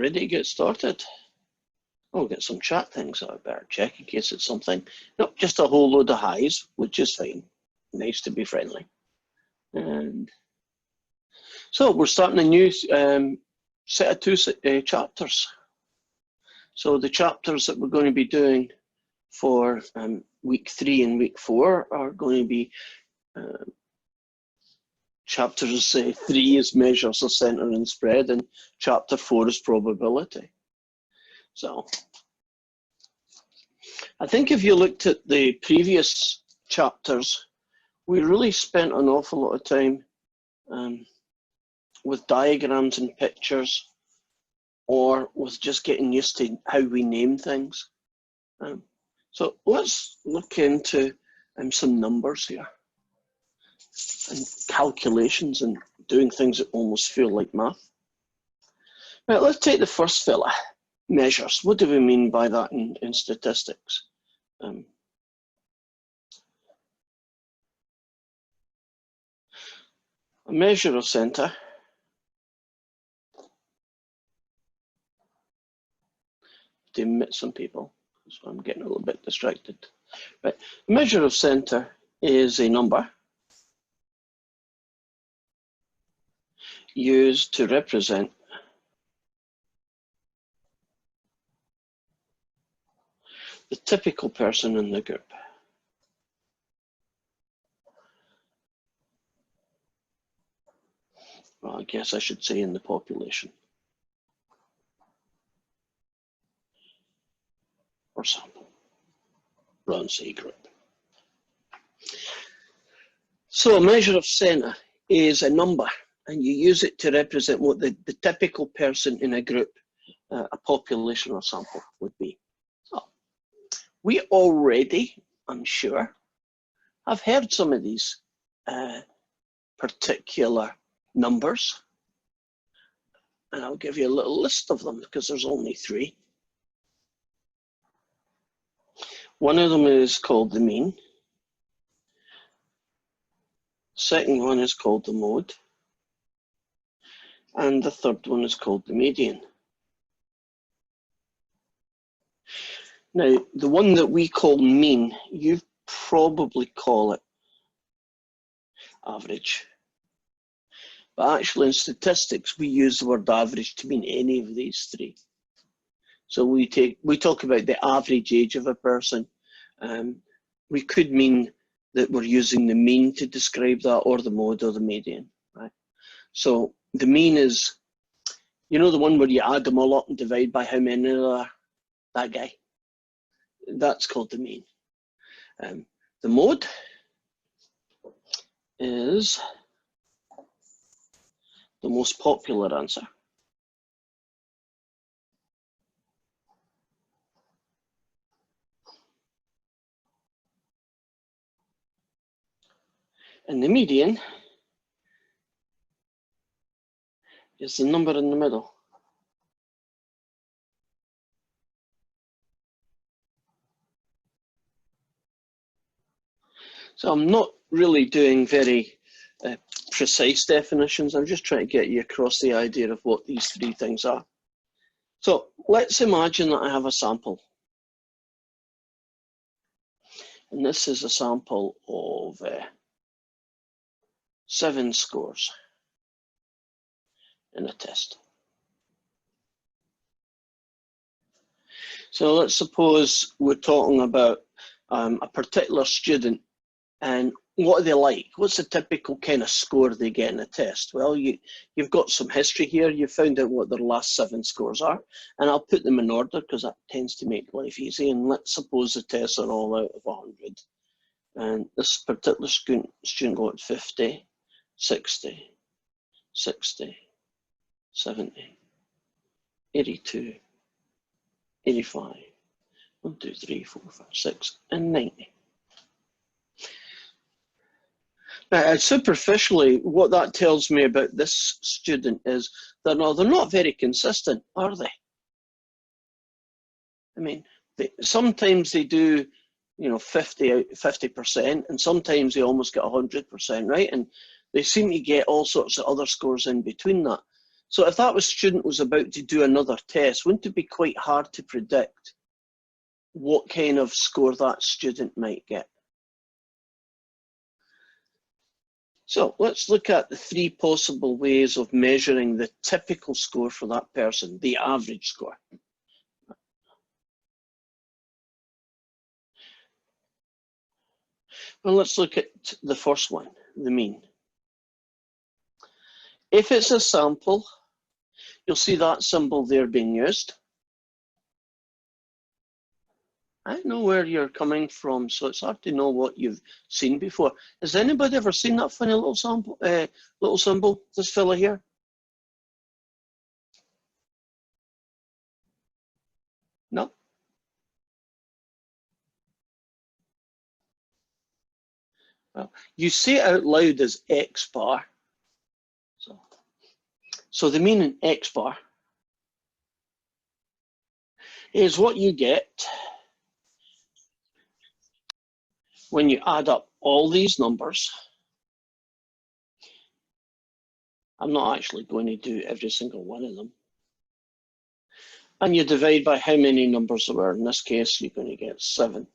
ready to get started? I'll get some chat things that I better check in case it's something. Not just a whole load of highs, which is fine. Nice to be friendly. And so we're starting a new set of two chapters. So the chapters that we're going to be doing for week 3 and week 4 are going to be chapters 3 is measures of center and spread, and chapter 4 is probability. So I think if you looked at the previous chapters, we really spent an awful lot of time with diagrams and pictures, or with just getting used to how we name things. So let's look into some numbers here and calculations and doing things that almost feel like math. Right, let's take the first fella, measures. What do we mean by that in statistics? A measure of center to admit some people, so I'm getting a little bit distracted. Right, a measure of center is a number used to represent the typical person in the group. Well, I guess I should say in the population or sample, rather than say group. So a measure of center is a number, and you use it to represent what the typical person in a group, a population or sample would be. So we already, I'm sure, have heard some of these particular numbers, and I'll give you a little list of them because there's only 3. One of them is called the mean. Second one is called the mode. And the third one is called the median. Now, the one that we call mean, you probably call it average. But actually in statistics, we use the word average to mean any of these 3. So we talk about the average age of a person. We could mean that we're using the mean to describe that, or the mode, or the median, right? So the mean is, you know, the one where you add them all up and divide by how many there are, that guy. That's called the mean. The mode is the most popular answer. And the median is the number in the middle. So I'm not really doing very precise definitions. I'm just trying to get you across the idea of what these 3 things are. So let's imagine that I have a sample. And this is a sample of 7 scores in a test. So let's suppose we're talking about a particular student, and what are they like? What's the typical kind of score they get in a test? Well, you've got some history here. You found out what their last 7 scores are, and I'll put them in order because that tends to make life easy. And let's suppose the tests are all out of 100. And this particular student got 50, 60, 60, 70, 82, 85, 1, 2, 3, 4, 5, 6, and 90. Now, superficially, what that tells me about this student is that they're not very consistent, are they? I mean, sometimes they do, you know, 50%, and sometimes they almost get 100%, right? And they seem to get all sorts of other scores in between that. So if that student was about to do another test, wouldn't it be quite hard to predict what kind of score that student might get? So let's look at the three possible ways of measuring the typical score for that person, the average score. Well, let's look at the first one, the mean. If it's a sample, you'll see that symbol there being used. I know where you're coming from, so it's hard to know what you've seen before. Has anybody ever seen that funny little symbol, this fella here? No? Well, you say it out loud as X bar. So the mean in X bar is what you get when you add up all these numbers. I'm not actually going to do every single one of them. And you divide by how many numbers there were. In this case, you're going to get 7.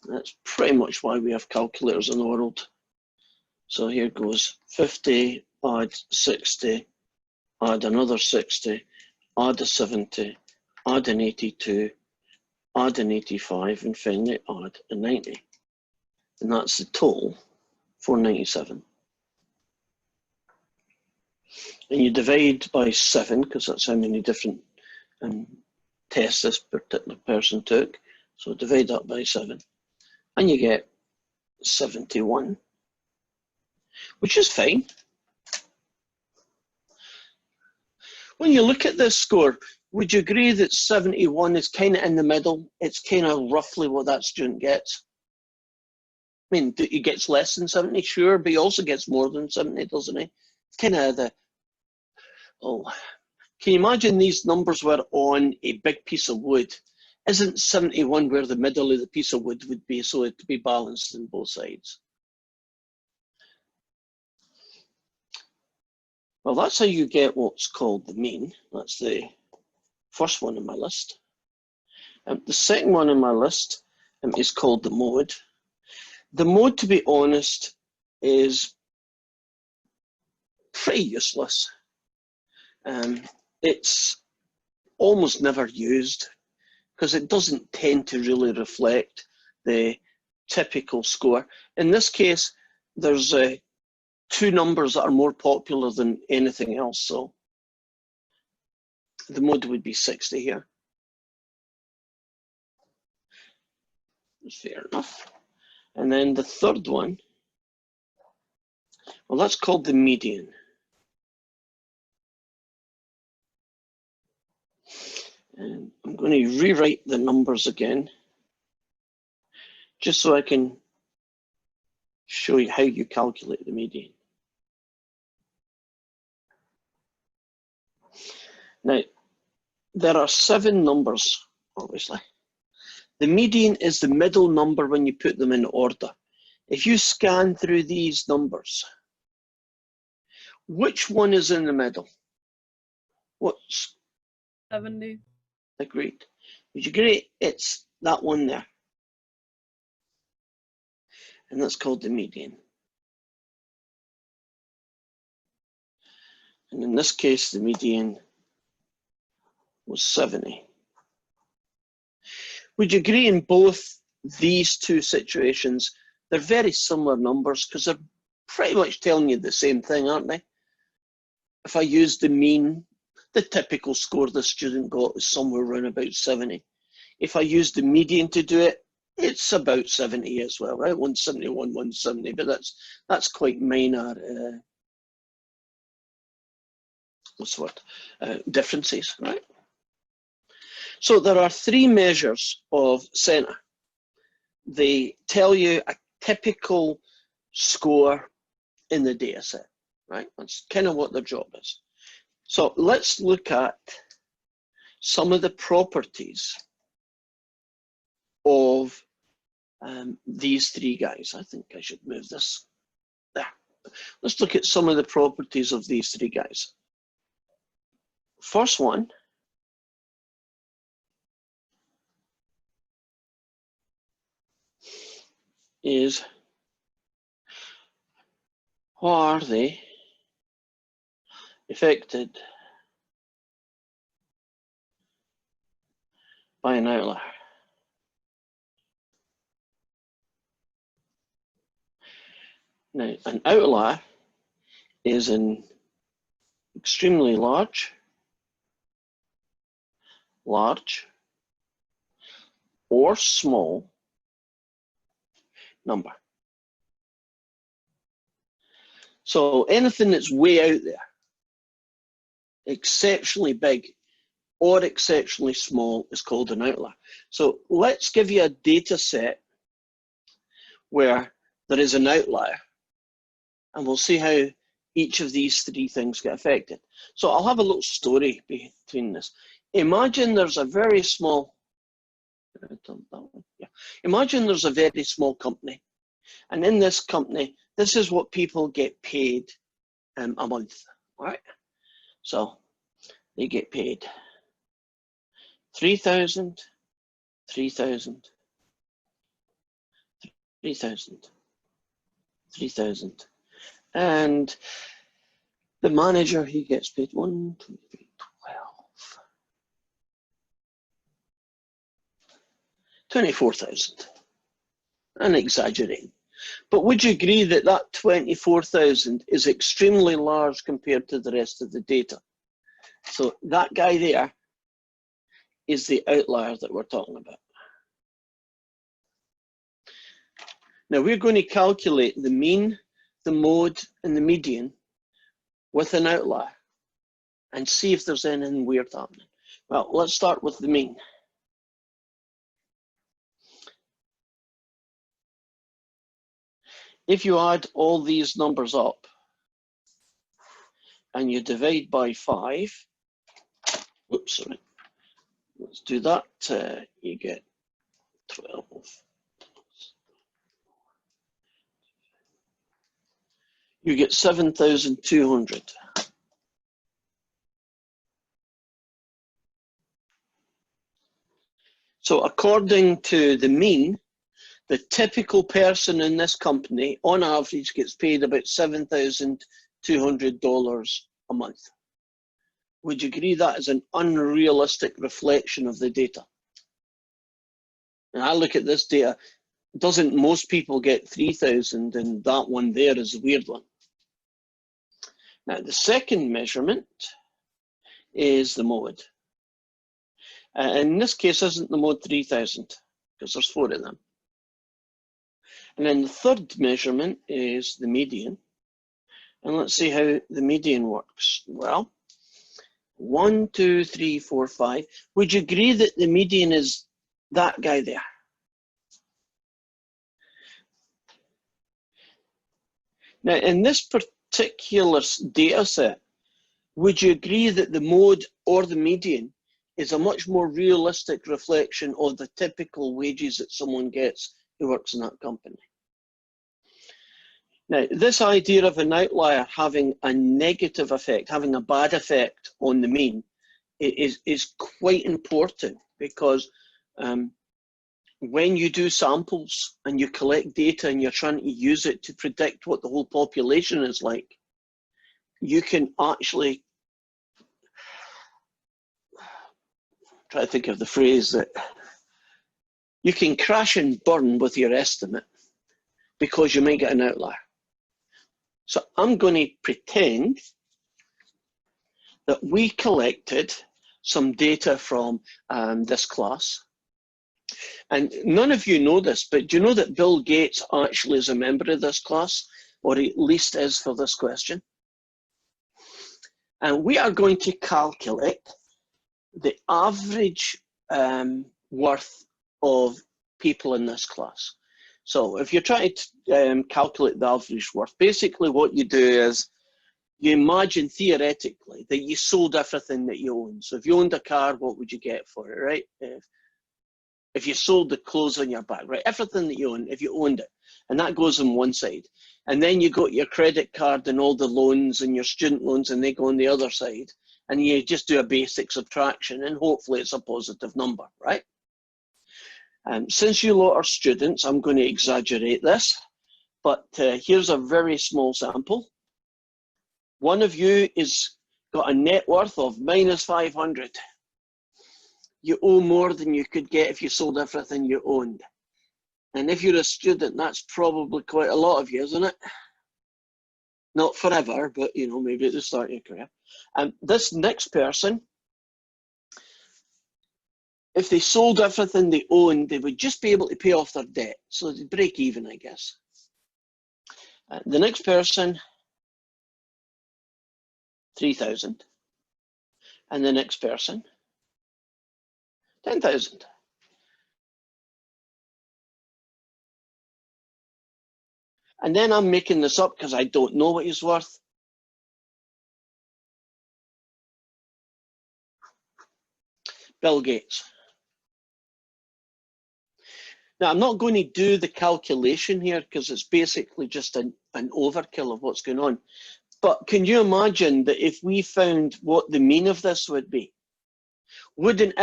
That's pretty much why we have calculators in the world. So here goes 50, add 60, add another 60, add a 70, add an 82, add an 85, and finally add a 90. And that's the total, 497. And you divide by 7, because that's how many different tests this particular person took. So divide that by 7, and you get 71, which is fine. When you look at this score, would you agree that 71 is kind of in the middle? It's kind of roughly what that student gets. I mean, he gets less than 70, sure, but he also gets more than 70, doesn't he? It's kind of the, oh, can you imagine these numbers were on a big piece of wood? Isn't 71 where the middle of the piece of wood would be, so it to be balanced on both sides? Well, that's how you get what's called the mean. That's the first one on my list. The second one on my list is called the mode. The mode, to be honest, is pretty useless. It's almost never used because it doesn't tend to really reflect the typical score. In this case, there's two numbers that are more popular than anything else, so the mode would be 60 here. Fair enough. And then the third one, well, that's called the median. And I'm going to rewrite the numbers again, just so I can show you how you calculate the median. Now, there are 7 numbers, obviously. The median is the middle number when you put them in order. If you scan through these numbers, which one is in the middle? What's 70? Agreed. Would you agree it's that one there? And that's called the median. And in this case, the median was 70. Would you agree in both these two situations, they're very similar numbers because they're pretty much telling you the same thing, aren't they? If I use the mean, the typical score the student got is somewhere around about 70. If I use the median to do it, it's about 70 as well, right? 171, 170, but that's quite minor differences, right? So there are 3 measures of centre. They tell you a typical score in the data set, right? That's kind of what their job is. So let's look at some of the properties of these 3 guys. I think I should move this there. Let's look at some of the properties of these 3 guys. first one is, what are they affected by an outlier? Now, an outlier is an extremely large, or small number. So anything that's way out there, exceptionally big or exceptionally small, is called an outlier. So let's give you a data set where there is an outlier, and we'll see how each of these three things get affected. So I'll have a little story between this. Imagine there's a very small, imagine there's a very small company, and in this company, this is what people get paid a month, right? So they get paid 3,000, 3,000, 3,000, 3,000. And the manager, he gets paid 1, 2, 3, 12, 24,000. I'm exaggerating. But would you agree that that 24,000 is extremely large compared to the rest of the data? So that guy there is the outlier that we're talking about. Now we're going to calculate the mean, the mode, and the median with an outlier and see if there's anything weird happening. Well, let's start with the mean. If you add all these numbers up and you divide by 5, whoops, sorry, let's do that, you get 12. You get 7,200. So according to the mean, the typical person in this company, on average, gets paid about $7,200 a month. Would you agree that is an unrealistic reflection of the data? And I look at this data, doesn't most people get 3,000, and that one there is a weird one. Now, the second measurement is the mode. In this case, isn't the mode 3,000, because there's 4 of them. And then the third measurement is the median. And let's see how the median works. Well, 1, 2, 3, 4, 5. Would you agree that the median is that guy there? Now, in this particular data set, would you agree that the mode or the median is a much more realistic reflection of the typical wages that someone gets who works in that company? Now, this idea of an outlier having a negative effect, having a bad effect on the mean, is quite important, because when you do samples and you collect data and you're trying to use it to predict what the whole population is like, you can actually try to think of the phrase that you can crash and burn with your estimate because you might get an outlier. So I'm going to pretend that we collected some data from this class. And none of you know this, but do you know that Bill Gates actually is a member of this class, or at least is for this question? And we are going to calculate the average worth of people in this class. So if you're trying to calculate the average worth, basically what you do is you imagine theoretically that you sold everything that you own. So if you owned a car, what would you get for it, right? If you sold the clothes on your back, right? Everything that you own, if you owned it, and that goes on one side. And then you got your credit card and all the loans and your student loans, and they go on the other side. and you just do a basic subtraction, and hopefully it's a positive number, right? Since you lot are students, I'm going to exaggerate this, but here's a very small sample. One of you is got a net worth of -500. You owe more than you could get if you sold everything you owned. And if you're a student, that's probably quite a lot of you, isn't it? Not forever, but you know, maybe at the start of your career. And this next person, if they sold everything they owned, they would just be able to pay off their debt. So they'd break even, I guess. The next person, 3,000. And the next person, 10,000. And then I'm making this up because I don't know what he's worth. Bill Gates. Now, I'm not going to do the calculation here because it's basically just an overkill of what's going on. But can you imagine that if we found what the mean of this would be? Wouldn't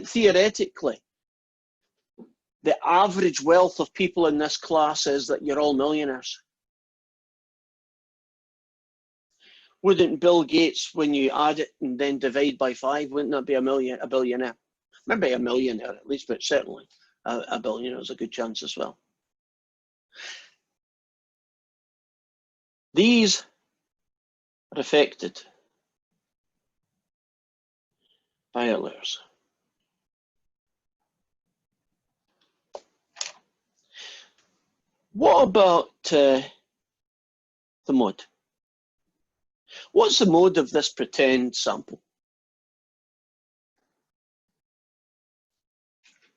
theoretically the average wealth of people in this class is that you're all millionaires? Wouldn't Bill Gates, when you add it and then divide by 5, wouldn't that be a billionaire? Maybe a millionaire at least, but certainly a billionaire is a good chance as well. These are affected by outliers. What about the mode? What's the mode of this pretend sample?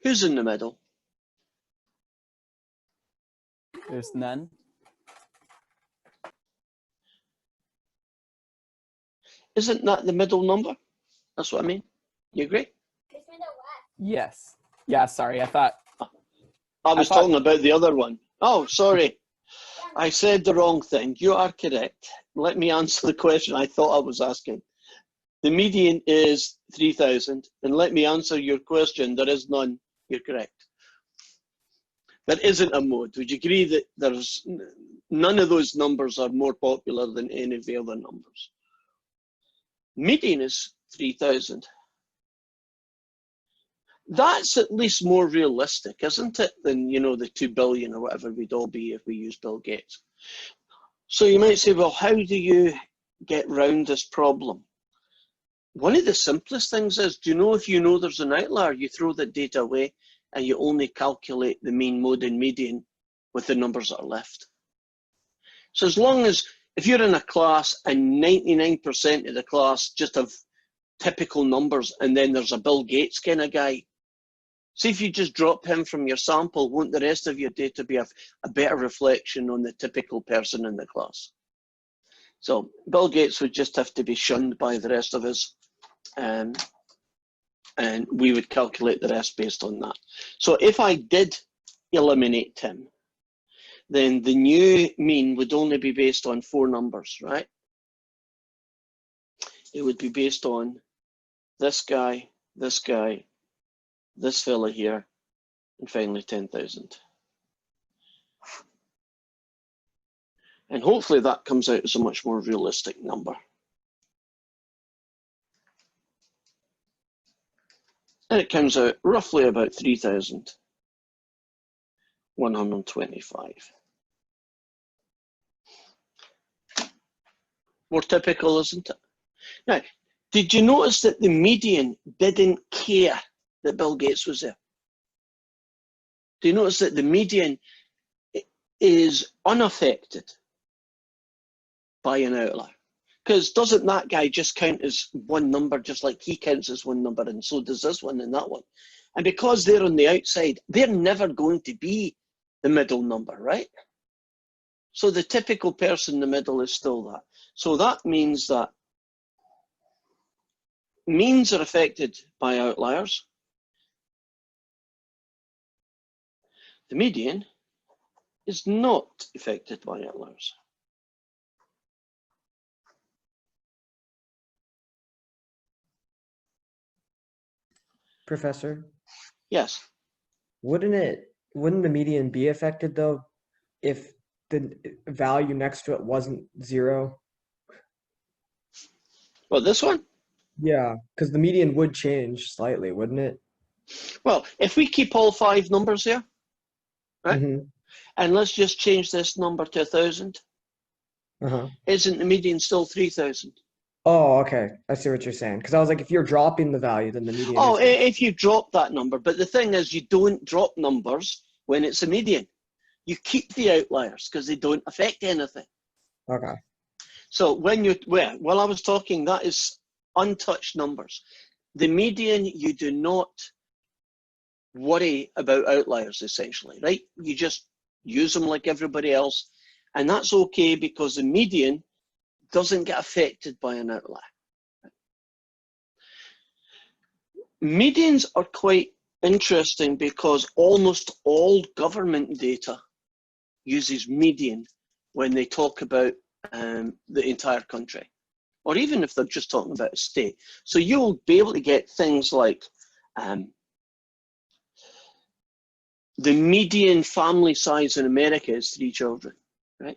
Who's in the middle? There's none. Isn't that the middle number? That's what I mean. You agree? Yes. Yeah, sorry, I thought. I was talking about the other one. Oh, sorry. I said the wrong thing. You are correct. Let me answer the question I thought I was asking. The median is 3,000. And let me answer your question. There is none. You're correct. There isn't a mode. Would you agree that there's none of those numbers are more popular than any of the other numbers? Median is 3,000. That's at least more realistic, isn't it, than, you know, the 2 billion or whatever we'd all be if we used Bill Gates. So you might say, well, how do you get round this problem? One of the simplest things is, do you know if you know there's an outlier, you throw the data away and you only calculate the mean, mode, and median with the numbers that are left. So as long as, if you're in a class and 99% of the class just have typical numbers and then there's a Bill Gates kind of guy, see if you just drop him from your sample, won't the rest of your data be a better reflection on the typical person in the class? So Bill Gates would just have to be shunned by the rest of us, and we would calculate the rest based on that. So if I did eliminate him, then the new mean would only be based on 4 numbers, right? It would be based on this guy, this fella here, and finally 10,000. And hopefully that comes out as a much more realistic number. And it comes out roughly about 3,125. More typical, isn't it? Now, did you notice that the median didn't care that Bill Gates was there? Do you notice that the median is unaffected by an outlier? Because doesn't that guy just count as one number, just like he counts as one number, and so does this one and that one? And because they're on the outside, they're never going to be the middle number, right? So the typical person in the middle is still that. So that means that means are affected by outliers. The median is not affected by outliers. Professor? Yes. Wouldn't the median be affected though if the value next to it wasn't 0? Well, this one? Yeah, because the median would change slightly, wouldn't it? Well, if we keep all 5 numbers here, right? Mm-hmm. And let's just change this number to 1,000. Uh-huh. Isn't the median still 3,000? Oh, okay. I see what you're saying. Because I was like, if you're dropping the value, then the median Oh, is gonna. if you drop that number. But the thing is, you don't drop numbers when it's a median. You keep the outliers because they don't affect anything. Okay. So while I was talking, that is untouched numbers. The median, you do not worry about outliers, essentially, right? You just use them like everybody else. And that's okay because the median doesn't get affected by an outlier. Medians are quite interesting because almost all government data uses median when they talk about the entire country, or even if they're just talking about a state. So you'll be able to get things like the median family size in America is 3 children, right?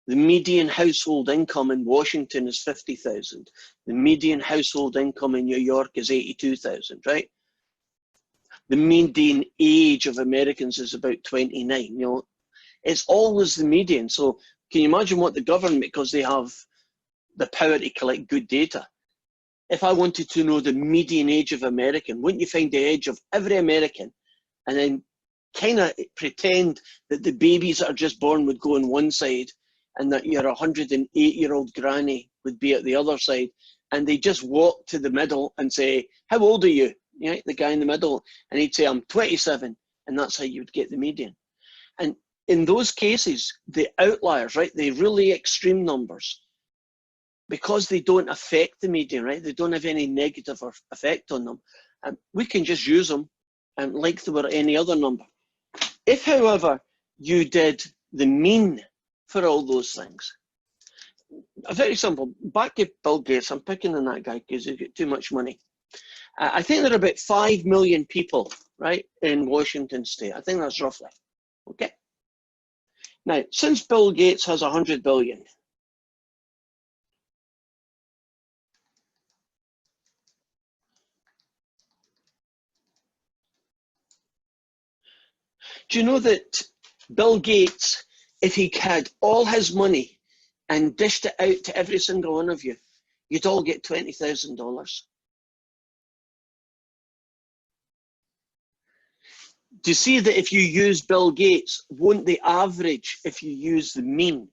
The median household income in Washington is 50,000. The median household income in New York is 82,000, right? The median age of Americans is about 29. You know, it's always the median. So can you imagine what the government, because they have the power to collect good data, if I wanted to know the median age of American, wouldn't you find the age of every American and then kind of pretend that the babies that are just born would go on one side and that your 108-year-old granny would be at the other side, and they just walk to the middle and say, how old are you? Yeah, the guy in the middle, and he'd say, I'm 27, and that's how you would get the median. And in those cases, the outliers, right, the really extreme numbers, because they don't affect the median, right, they don't have any negative effect on them, we can just use them like they were any other number. If, however, you did the mean for all those things, very simple, back to Bill Gates, I'm picking on that guy because he's got too much money. I think there are about 5 million people, right, in Washington state. I think that's roughly, okay? Now, since Bill Gates has 100 billion, do you know that Bill Gates, if he had all his money and dished it out to every single one of you, you'd all get $20,000? Do you see that if you use Bill Gates, won't the average, if you use the mean,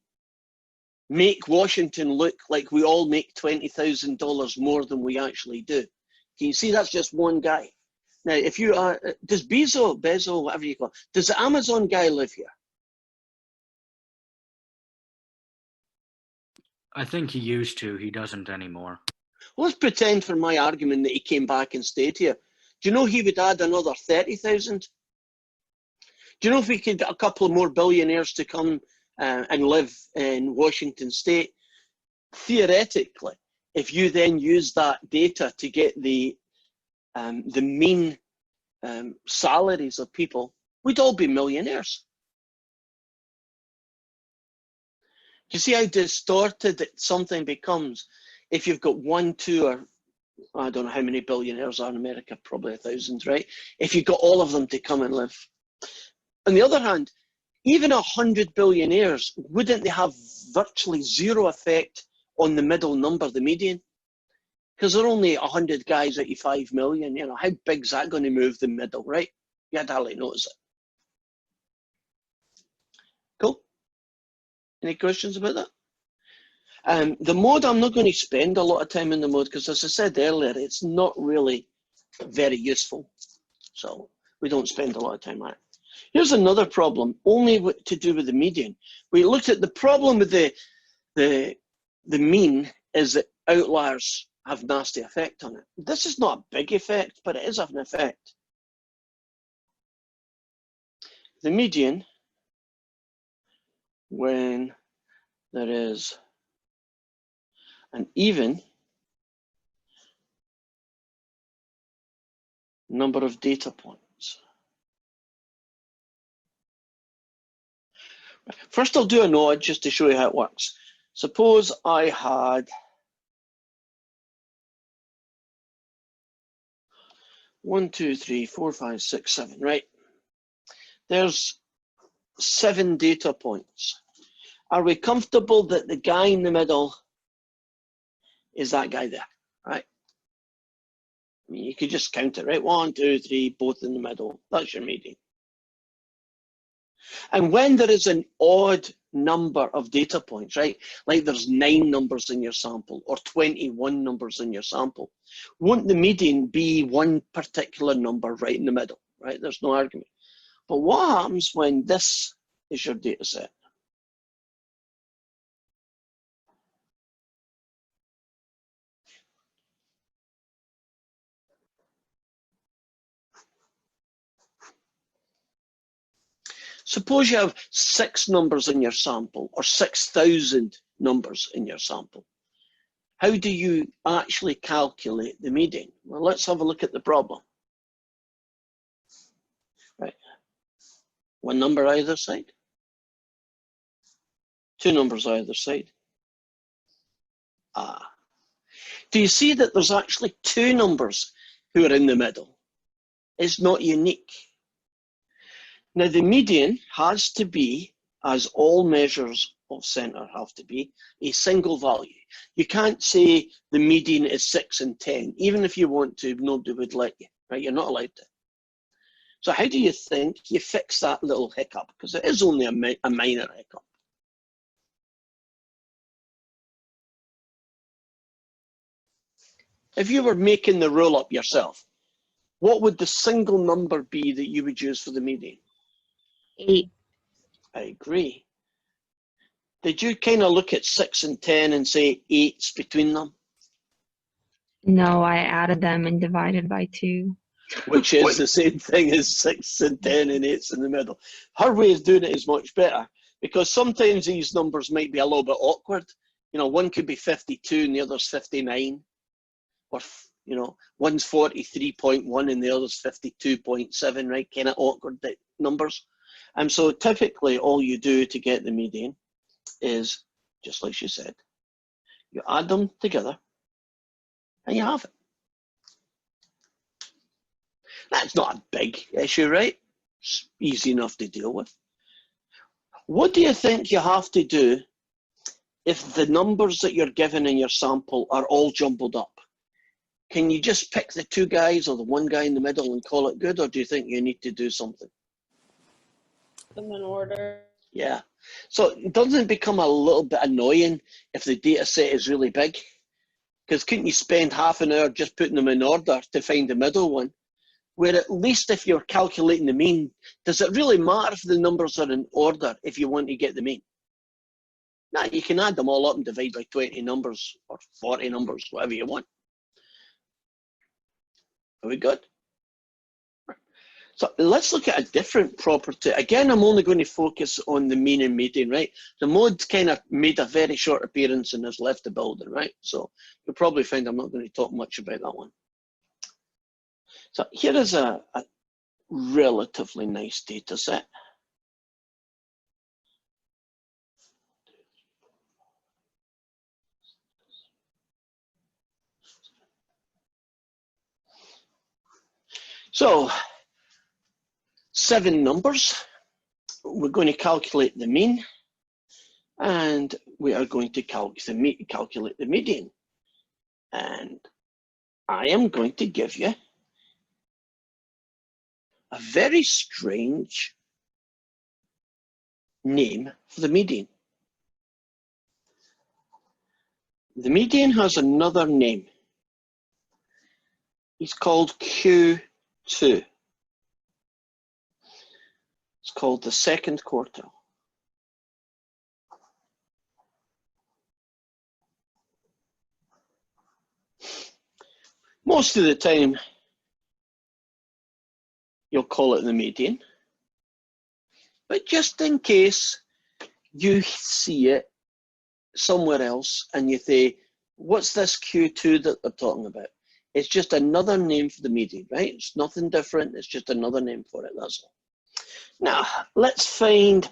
make Washington look like we all make $20,000 more than we actually do? Can you see that's just one guy? Now, if you are, does Bezos, whatever you call it, does the Amazon guy live here? I think he used to. He doesn't anymore. Well, let's pretend for my argument that he came back and stayed here. Do you know he would add another 30,000? Do you know if we could get a couple more billionaires to come and live in Washington state? Theoretically, if you then use that data to get the mean salaries of people, we'd all be millionaires. Do you see how distorted something becomes if you've got 1, 2, or I don't know how many billionaires are in America, probably 1,000, right? If you got all of them to come and live. On the other hand, even 100 billionaires, wouldn't they have virtually zero effect on the middle number, the median? Because there are only 100 guys out of 5 million. You know, how big's that going to move the middle, right? You had to hardly notice it. Cool. Any questions about that? The mode, I'm not going to spend a lot of time in the mode because, as I said earlier, it's not really very useful. So we don't spend a lot of time on it. Here's another problem, only to do with the median. We looked at the problem with the mean is that outliers have nasty effect on it. This is not a big effect, but it is an effect. The median, when there is an even number of data points. First, I'll do an odd just to show you how it works. Suppose I had 1, 2, 3, 4, 5, 6, 7, right? There's 7 data points. Are we comfortable that the guy in the middle is that guy there, right? I mean, you could just count it, right? 1, 2, 3, both in the middle. That's your median. And when there is an odd number of data points, right? Like there's 9 numbers in your sample or 21 numbers in your sample, won't the median be one particular number right in the middle, right? There's no argument. But what happens when this is your data set? Suppose you have 6 numbers in your sample or 6,000 numbers in your sample. How do you actually calculate the median? Well, let's have a look at the problem. Right. 1 number either side. 2 numbers either side. Do you see that there's actually 2 numbers who are in the middle? It's not unique. Now, the median has to be, as all measures of centre have to be, a single value. You can't say the median is 6 and 10. Even if you want to, nobody would let you, right? You're not allowed to. So how do you think you fix that little hiccup? Because it is only a minor hiccup. If you were making the rule up yourself, what would the single number be that you would use for the median? 8. I agree. Did you kind of look at 6 and 10 and say 8's between them? No, I added them and divided by 2. Which is the same thing as 6 and 10 and 8's in the middle. Her way of doing it is much better because sometimes these numbers might be a little bit awkward. You know, one could be 52 and the other's 59. Or, you know, one's 43.1 and the other's 52.7, right? Kind of awkward numbers. And so typically all you do to get the median is, just like she said, you add them together and you have it. That's not a big issue, right? It's easy enough to deal with. What do you think you have to do if the numbers that you're given in your sample are all jumbled up? Can you just pick the 2 guys or the 1 guy in the middle and call it good, or do you think you need to do something? Them in order. Yeah. So doesn't it become a little bit annoying if the data set is really big? Because couldn't you spend half an hour just putting them in order to find the middle one? Where at least if you're calculating the mean, does it really matter if the numbers are in order if you want to get the mean? No, you can add them all up and divide by 20 numbers or 40 numbers, whatever you want. Are we good? So let's look at a different property. Again, I'm only going to focus on the mean and median, right? The mode kind of made a very short appearance and has left the building, right? So you'll probably find I'm not going to talk much about that one. So here is a relatively nice data set. So 7 numbers. We're going to calculate the mean and we are going to calculate the median. And I am going to give you a very strange name for the median. The median has another name. It's called Q2. It's called the second quartile. Most of the time, you'll call it the median. But just in case you see it somewhere else and you say, what's this Q2 that they're talking about? It's just another name for the median, right? It's nothing different. It's just another name for it, that's all. Now, let's find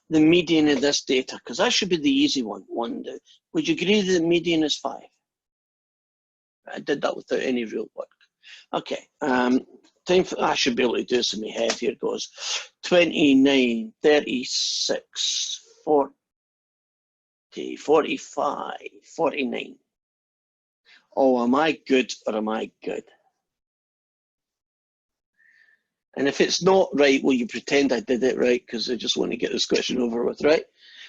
the median of this data, because that should be the easy one. Would you agree that the median is 5? I did that without any real work. Okay, time for, I should be able to do this in my head. Here it goes. 29, 36, 40, 45, 49. Oh, am I good or am I good? And if it's not right, will you pretend I did it right? Because I just want to get this question over with, right?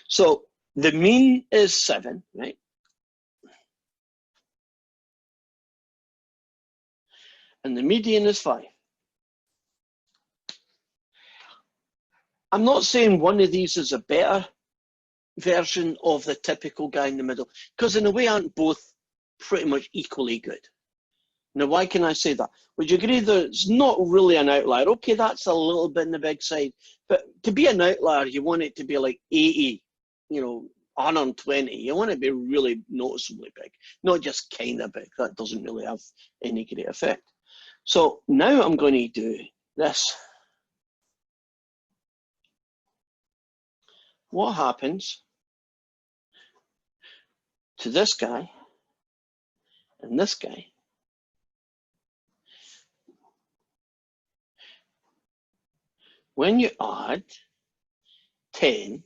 So the mean is 7, right? And the median is 5. I'm not saying one of these is a better version of the typical guy in the middle, because in a way aren't both pretty much equally good. Now, why can I say that? Would you agree that it's not really an outlier? Okay, that's a little bit in the big side, but to be an outlier, you want it to be like 80, you know, 120. You want it to be really noticeably big, not just kind of big. That doesn't really have any great effect. So now I'm going to do this. What happens to this guy and this guy when you add 10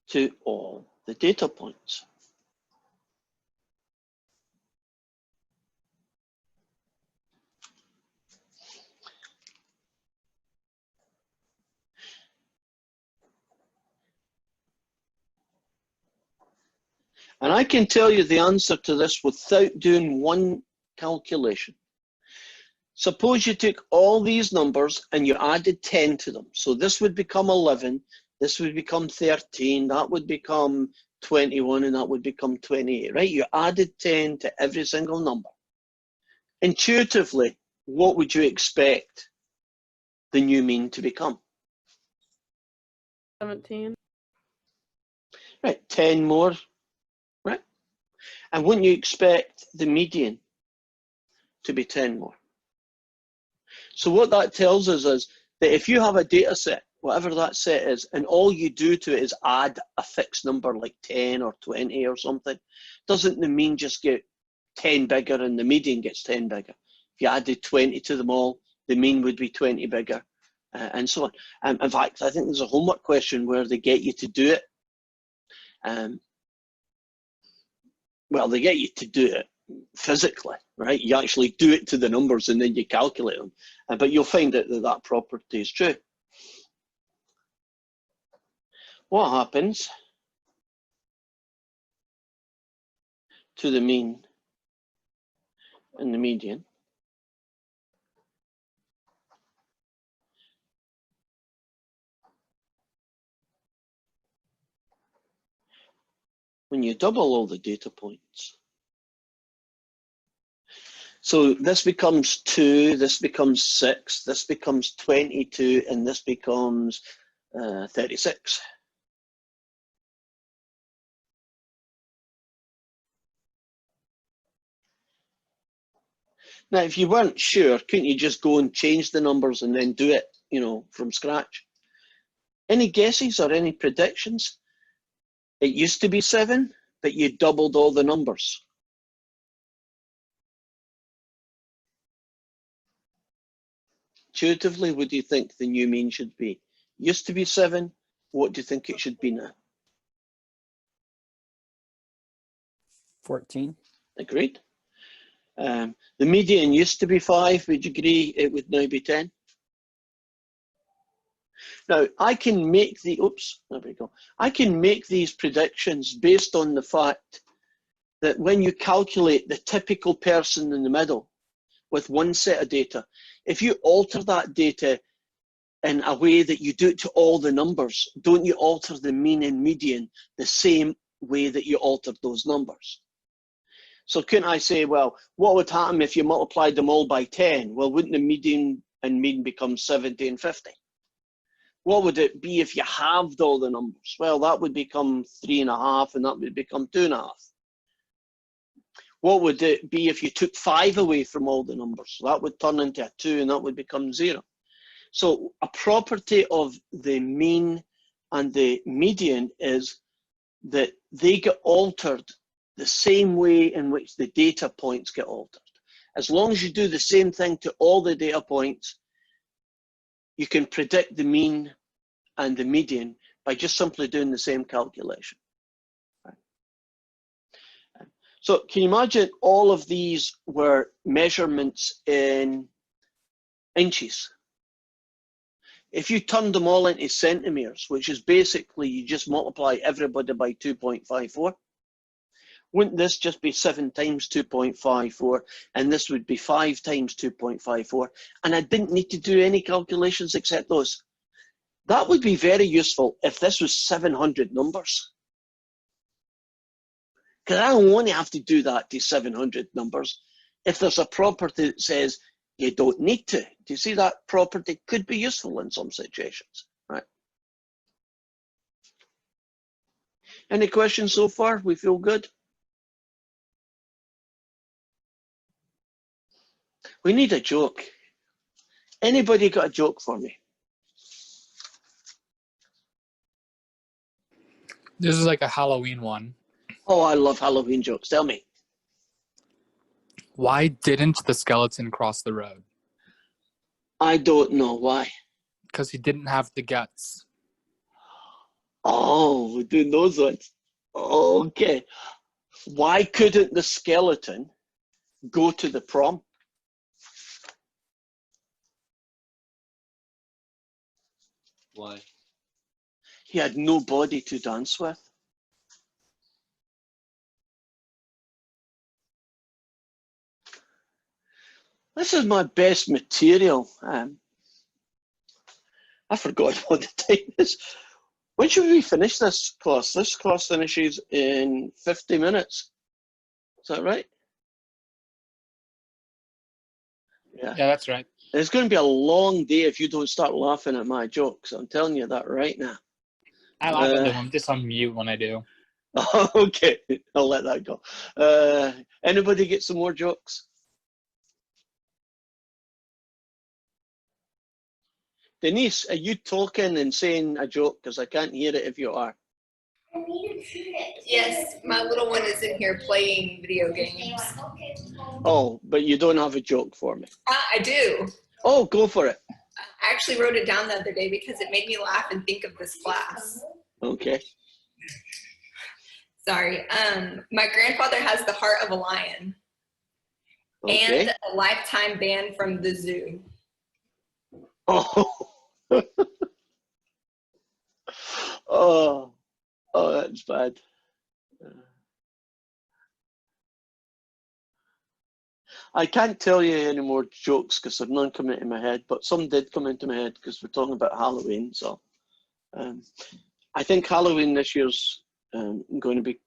to all the data points? And I can tell you the answer to this without doing one calculation. Suppose you took all these numbers and you added 10 to them. So this would become 11, this would become 13, that would become 21, and that would become 28, right? You added 10 to every single number. Intuitively, what would you expect the new mean to become? 17. Right, 10 more, right? And wouldn't you expect the median to be 10 more? So what that tells us is that if you have a data set, whatever that set is, and all you do to it is add a fixed number like 10 or 20 or something, doesn't the mean just get 10 bigger and the median gets 10 bigger? If you added 20 to them all, the mean would be 20 bigger, and so on. In fact, I think there's a homework question where they get you to do it. Well, they get you to do it physically, right? You actually do it to the numbers and then you calculate them. But you'll find that that property is true. What happens to the mean and the median when you double all the data points? So this becomes 2, this becomes 6, this becomes 22, and this becomes 36. Now, if you weren't sure, couldn't you just go and change the numbers and then do it, you know, from scratch? Any guesses or any predictions? It used to be 7, but you doubled all the numbers. Intuitively, what do you think the new mean should be? Used to be 7, what do you think it should be now? 14. Agreed. The median used to be 5, would you agree it would now be 10? Now, I can make the, oops, there we go. I can make these predictions based on the fact that when you calculate the typical person in the middle with one set of data, if you alter that data in a way that you do it to all the numbers, don't you alter the mean and median the same way that you altered those numbers? So couldn't I say, well, what would happen if you multiplied them all by 10? Well, wouldn't the median and mean become 70 and 50? What would it be if you halved all the numbers? Well, that would become 3.5, and that would become 2.5. What would it be if you took 5 away from all the numbers? So that would turn into a 2 and that would become 0. So a property of the mean and the median is that they get altered the same way in which the data points get altered. As long as you do the same thing to all the data points, you can predict the mean and the median by just simply doing the same calculation. So can you imagine all of these were measurements in inches? If you turned them all into centimeters, which is basically you just multiply everybody by 2.54, wouldn't this just be 7 times 2.54, and this would be 5 times 2.54, and I didn't need to do any calculations except those? That would be very useful if this was 700 numbers. Because I don't want to have to do that to 700 numbers. If there's a property that says you don't need to, do you see that property could be useful in some situations, right? Any questions so far? We feel good? We need a joke. Anybody got a joke for me? This is like a Halloween one. Oh, I love Halloween jokes. Tell me. Why didn't the skeleton cross the road? I don't know why. Because he didn't have the guts. Oh, we're doing those ones. Okay. Why couldn't the skeleton go to the prom? Why? He had nobody to dance with. This is my best material. I forgot what the time is. When should we finish this class? This class finishes in 50 minutes. Is that right? Yeah. Yeah, that's right. It's going to be a long day if you don't start laughing at my jokes. I'm telling you that right now. I laugh at them. I'm just on mute when I do. Okay, I'll let that go. Anybody get some more jokes? Denise, are you talking and saying a joke? Because I can't hear it if you are. Yes, my little one is in here playing video games. Oh, but you don't have a joke for me. I do. Oh, go for it. I actually wrote it down the other day because it made me laugh and think of this class. Okay. Sorry. My grandfather has the heart of a lion Okay. and a lifetime ban from the zoo. Oh. Oh, that's bad. I can't tell you any more jokes because there's none coming into my head, but some did come into my head because we're talking about Halloween. So I think Halloween this year's going to be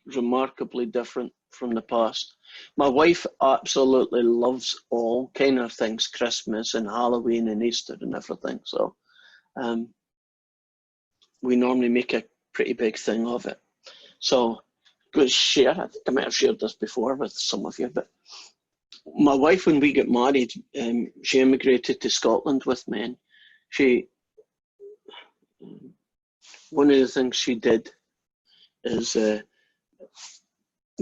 remarkably different from the past. My wife absolutely loves all kind of things, Christmas and Halloween and Easter and everything. So we normally make a pretty big thing of it. So good share. I think I might have shared this before with some of you, but my wife, when we got married, she immigrated to Scotland with me, and one of the things she did is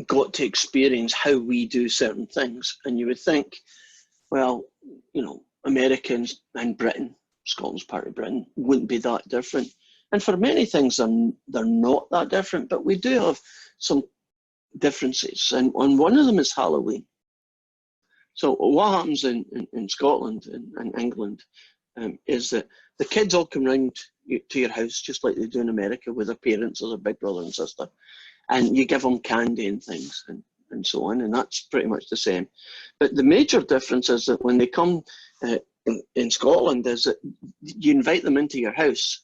got to experience how we do certain things. And you would think, well, you know, Americans and Britain, Scotland's part of Britain, wouldn't be that different. And for many things, they're not that different, but we do have some differences. And one of them is Halloween. So what happens in Scotland and England is that the kids all come round to your house, just like they do in America with their parents or their big brother and sister. And you give them candy and things and so on, and that's pretty much the same. But the major difference is that when they come in Scotland is that you invite them into your house,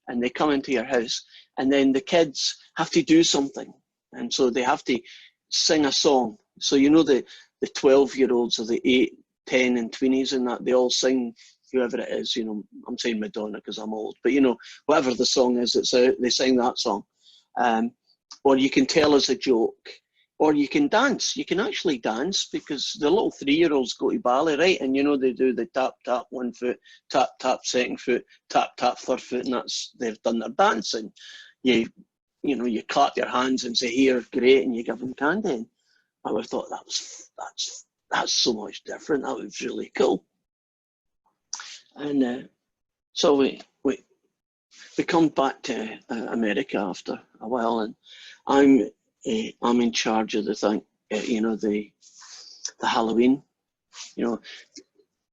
and they come into your house, and then the kids have to do something. And so they have to sing a song. So you know the 12-year-olds or the 8, 10 and 20s and that, they all sing whoever it is, you know, I'm saying Madonna because I'm old, but you know, whatever the song is, they sing that song. Or you can tell us a joke, or you can dance. You can actually dance because the little 3-year-olds go to ballet, right? And you know they do the tap tap 1 foot, tap tap second foot, tap tap third foot, and they've done their dancing. You know you clap your hands and say here, great, and you give them candy. And I would have thought that's so much different. That was really cool. And so we come back to America after a while, and I'm in charge of the thing, the Halloween.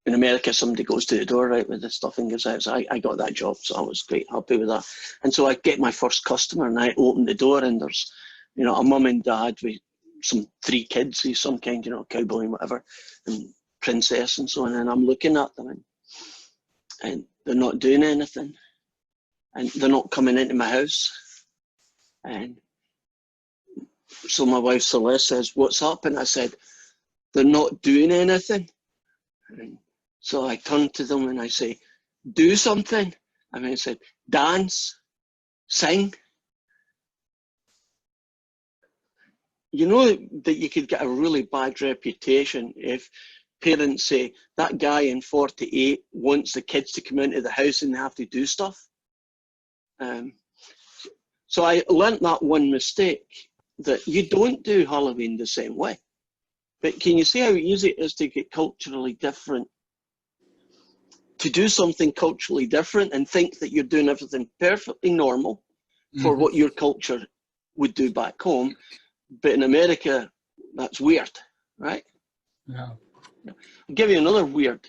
In America, somebody goes to the door, right, with the stuff and gives out. So I got that job, so I was quite happy with that. And so I get my first customer, and I open the door, and there's, a mum and dad with some 3 kids, some kind, cowboy and whatever, and princess and so on. And I'm looking at them, and they're not doing anything, and they're not coming into my house. And so my wife Celeste says, "What's up?" And I said, "They're not doing anything." And so I turned to them and I say, "Do something." And I said, "Dance, sing." You know that you could get a really bad reputation if parents say, "That guy in 48 wants the kids to come into the house and they have to do stuff." So I learnt that one mistake, that you don't do Halloween the same way. But can you see how easy it is to get culturally different? To do something culturally different and think that you're doing everything perfectly normal for what your culture would do back home. But in America, that's weird, right? Yeah. I'll give you another weird.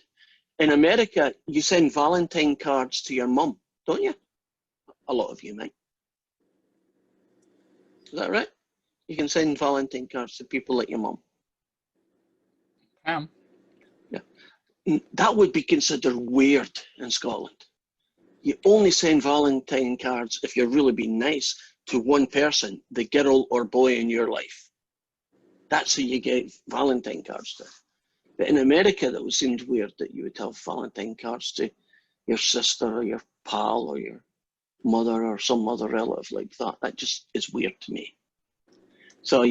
In America, you send Valentine cards to your mum, don't you? A lot of you might. Is that right? You can send Valentine cards to people like your mum. Yeah. That would be considered weird in Scotland. You only send Valentine cards if you're really being nice to one person, the girl or boy in your life. That's who you get Valentine cards to. But in America, that seemed weird that you would have Valentine cards to your sister or your pal or your mother or some other relative like that. That just is weird to me. So,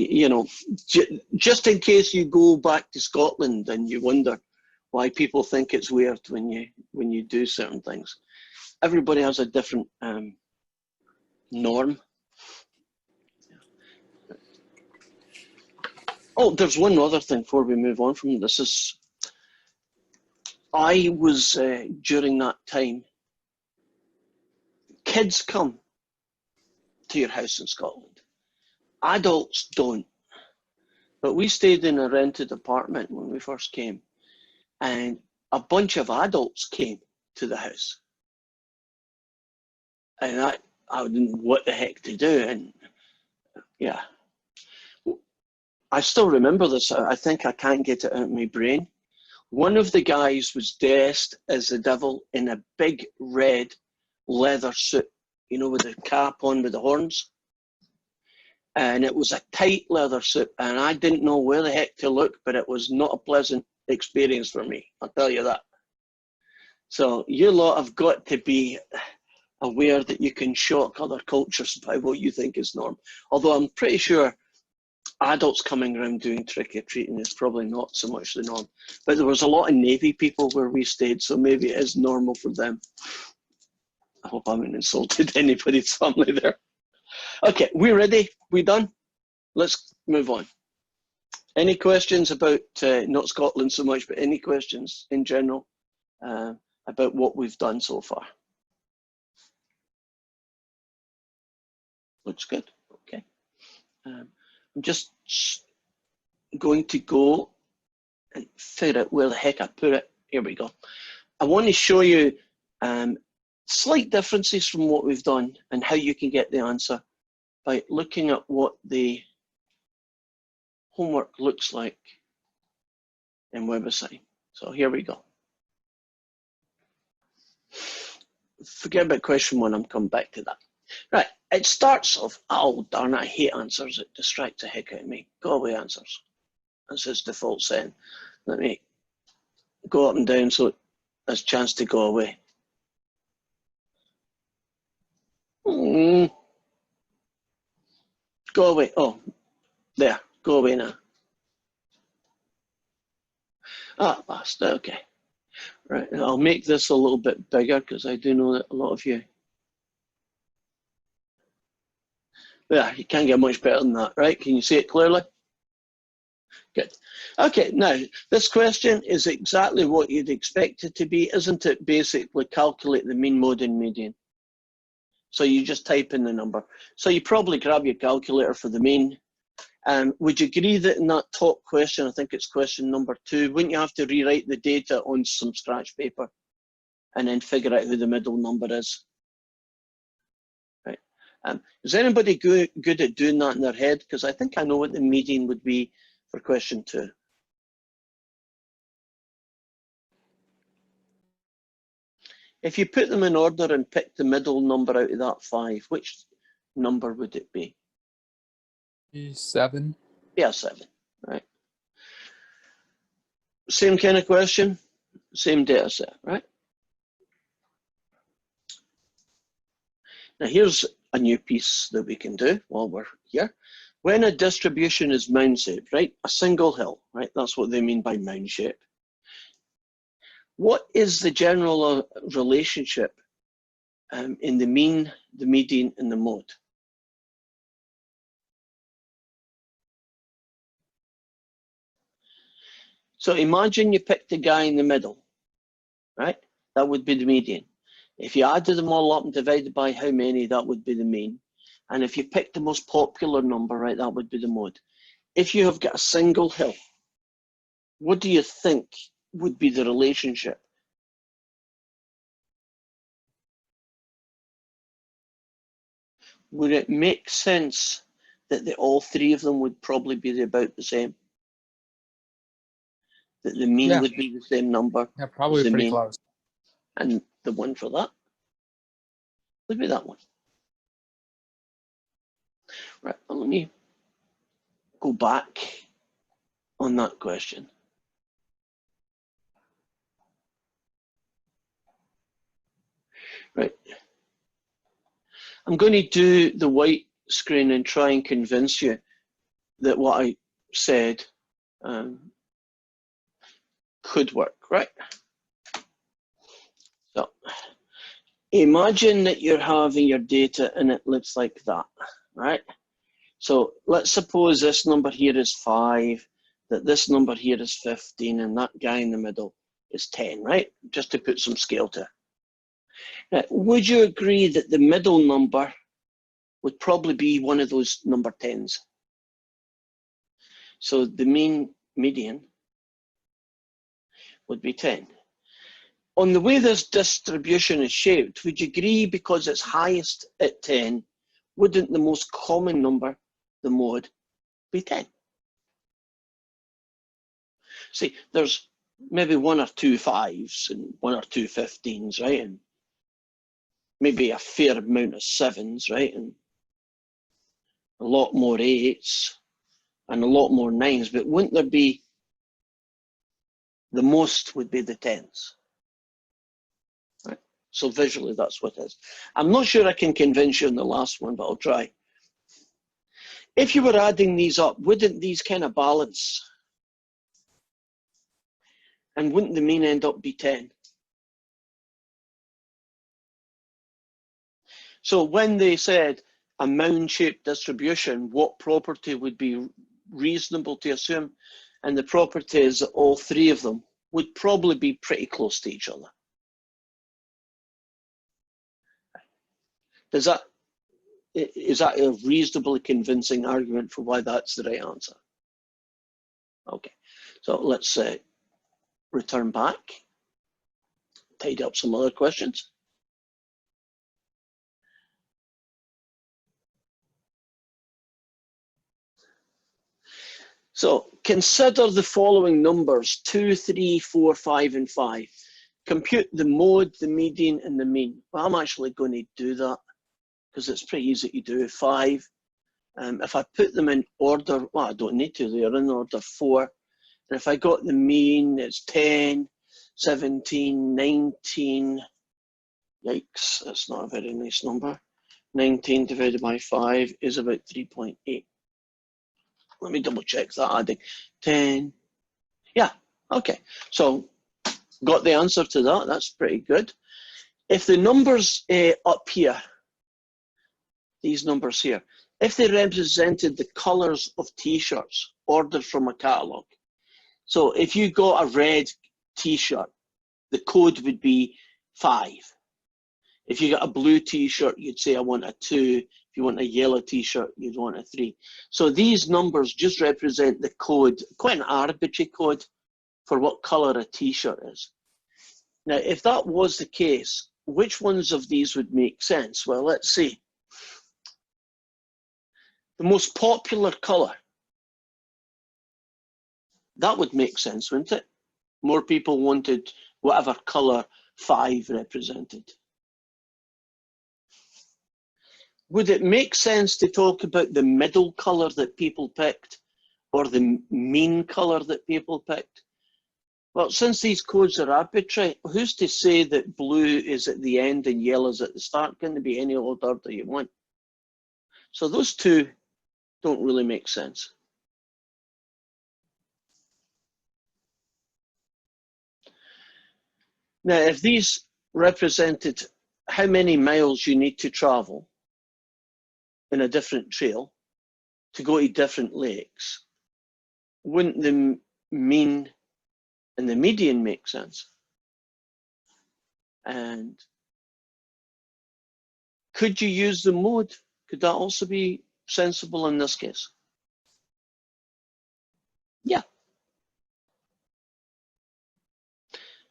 just in case you go back to Scotland and you wonder why people think it's weird when you do certain things. Everybody has a different norm. Oh, there's one other thing before we move on from this. I was, during that time, kids come to your house in Scotland. Adults don't. But we stayed in a rented apartment when we first came, and a bunch of adults came to the house. And I didn't know what the heck to do. And yeah, I still remember this. I think I can't get it out of my brain. One of the guys was dressed as the devil in a big red leather suit, with the cap on with the horns. And it was a tight leather suit, and I didn't know where the heck to look, but it was not a pleasant experience for me, I'll tell you that. So you lot have got to be aware that you can shock other cultures by what you think is norm. Although I'm pretty sure adults coming around doing trick-or-treating is probably not so much the norm. But there was a lot of Navy people where we stayed, so maybe it is normal for them. I hope I haven't insulted anybody's family there. Okay, we ready? We done? Let's move on. Any questions about, not Scotland so much, but any questions in general about what we've done so far? Looks good, okay. I'm just going to go and figure out where the heck I put it. Here we go. I want to show you slight differences from what we've done and how you can get the answer by looking at what the homework looks like in WebAssign. So here we go. Forget about question 1, I'm coming back to that. Right, it starts off, oh darn it, I hate answers, it distracts the heck out of me. Go away answers. That's its default setting. Let me go up and down so there's a chance to go away. Go away, oh, there, Go away now. Ah, last. Okay. Right. I'll make this a little bit bigger because I do know that a lot of you. Yeah, you can't get much better than that, right? Can you see it clearly? Good. Okay, now this question is exactly what you'd expect it to be, isn't it? Basically, calculate the mean, mode, and median. So you just type in the number. So you probably grab your calculator for the mean. Would you agree that in that top question, I think it's question number 2, wouldn't you have to rewrite the data on some scratch paper and then figure out who the middle number is? Right. Is anybody good at doing that in their head? Because I think I know what the median would be for question 2. If you put them in order and pick the middle number out of that 5, which number would it be? 7. Yeah, 7, right? Same kind of question, same data set, right? Now here's a new piece that we can do while we're here. When a distribution is mound-shaped, right? A single hill, right? That's what they mean by mound shape. What is the general relationship in the mean, the median, and the mode? So imagine you picked the guy in the middle, right? That would be the median. If you added them all up and divided by how many, that would be the mean. And if you picked the most popular number, right, that would be the mode. If you have got a single hill, what do you think would be the relationship? Would it make sense that all 3 of them would probably be about the same? That the mean Yeah. would be the same number? Yeah, probably the pretty mean. close. And the one for that would be that one. Right, well, let me go back on that question. Right. I'm going to do the white screen and try and convince you that what I said could work, right? So imagine that you're having your data and it looks like that, right? So let's suppose this number here is 5, that this number here is 15, and that guy in the middle is 10, right? Just to put some scale to it. Now, would you agree that the middle number would probably be one of those number 10s? So the mean median would be 10. On the way this distribution is shaped, would you agree because it's highest at 10, wouldn't the most common number, the mode, be 10? See, there's maybe 1 or 2 5s and 1 or 2 15s, right? And maybe a fair amount of 7s, right? And a lot more 8s and a lot more 9s, but wouldn't there be, the most would be the 10s, right? So visually, that's what it is. I'm not sure I can convince you on the last one, but I'll try. If you were adding these up, wouldn't these kind of balance? And wouldn't the mean end up be 10? So when they said a mound-shaped distribution, what property would be reasonable to assume? And the property is that all 3 of them would probably be pretty close to each other. Is that a reasonably convincing argument for why that's the right answer? Okay, so let's return back, tidy up some other questions. So consider the following numbers, 2, 3, 4, 5, and 5. Compute the mode, the median, and the mean. Well, I'm actually going to do that because it's pretty easy to do. 5. If I put them in order, well, I don't need to, they're in order 4. And if I got the mean, it's 10, 17, 19. Yikes, that's not a very nice number. 19 divided by 5 is about 3.8. let me double check that adding 10. Yeah, okay. So got the answer to that. That's pretty good. If the numbers up here, these numbers here, if they represented the colors of t-shirts ordered from a catalog. So if you got a red t-shirt, the code would be 5. If you got a blue t-shirt, you'd say I want a 2. If you want a yellow t-shirt, you'd want a 3. So these numbers just represent the code, quite an arbitrary code for what color a t-shirt is. Now, if that was the case, which ones of these would make sense? Well, let's see. The most popular color, that would make sense, wouldn't it? More people wanted whatever color 5 represented. Would it make sense to talk about the middle color that people picked or the mean color that people picked? Well, since these codes are arbitrary, who's to say that blue is at the end and yellow is at the start? Can there be any order that you want? So those two don't really make sense. Now, if these represented how many miles you need to travel in a different trail to go to different lakes, wouldn't the mean and the median make sense? And could you use the mode? Could that also be sensible in this case? Yeah.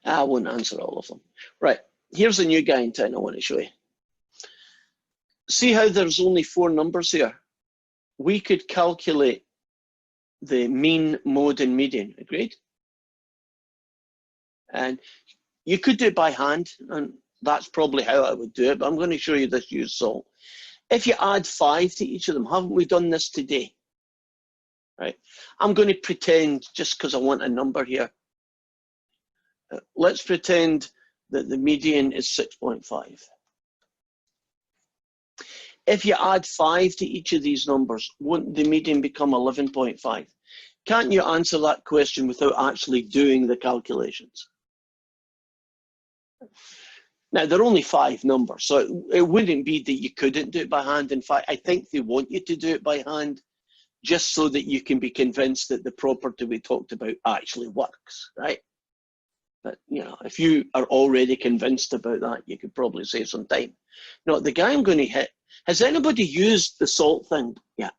I won't answer all of them. Right, here's a new guy in town I want to show you. See how there's only 4 numbers here? We could calculate the mean, mode, and median, agreed? And you could do it by hand, and that's probably how I would do it, but I'm going to show you this use salt. If you add 5 to each of them, haven't we done this today? Right, I'm going to pretend, just because I want a number here, let's pretend that the median is 6.5. If you add 5 to each of these numbers, won't the median become 11.5? Can't you answer that question without actually doing the calculations? Now, there are only 5 numbers, so it wouldn't be that you couldn't do it by hand. In fact, I think they want you to do it by hand just so that you can be convinced that the property we talked about actually works, right? But, you know, if you are already convinced about that, you could probably save some time. Now, the guy I'm going to hit, has anybody used the salt thing yet?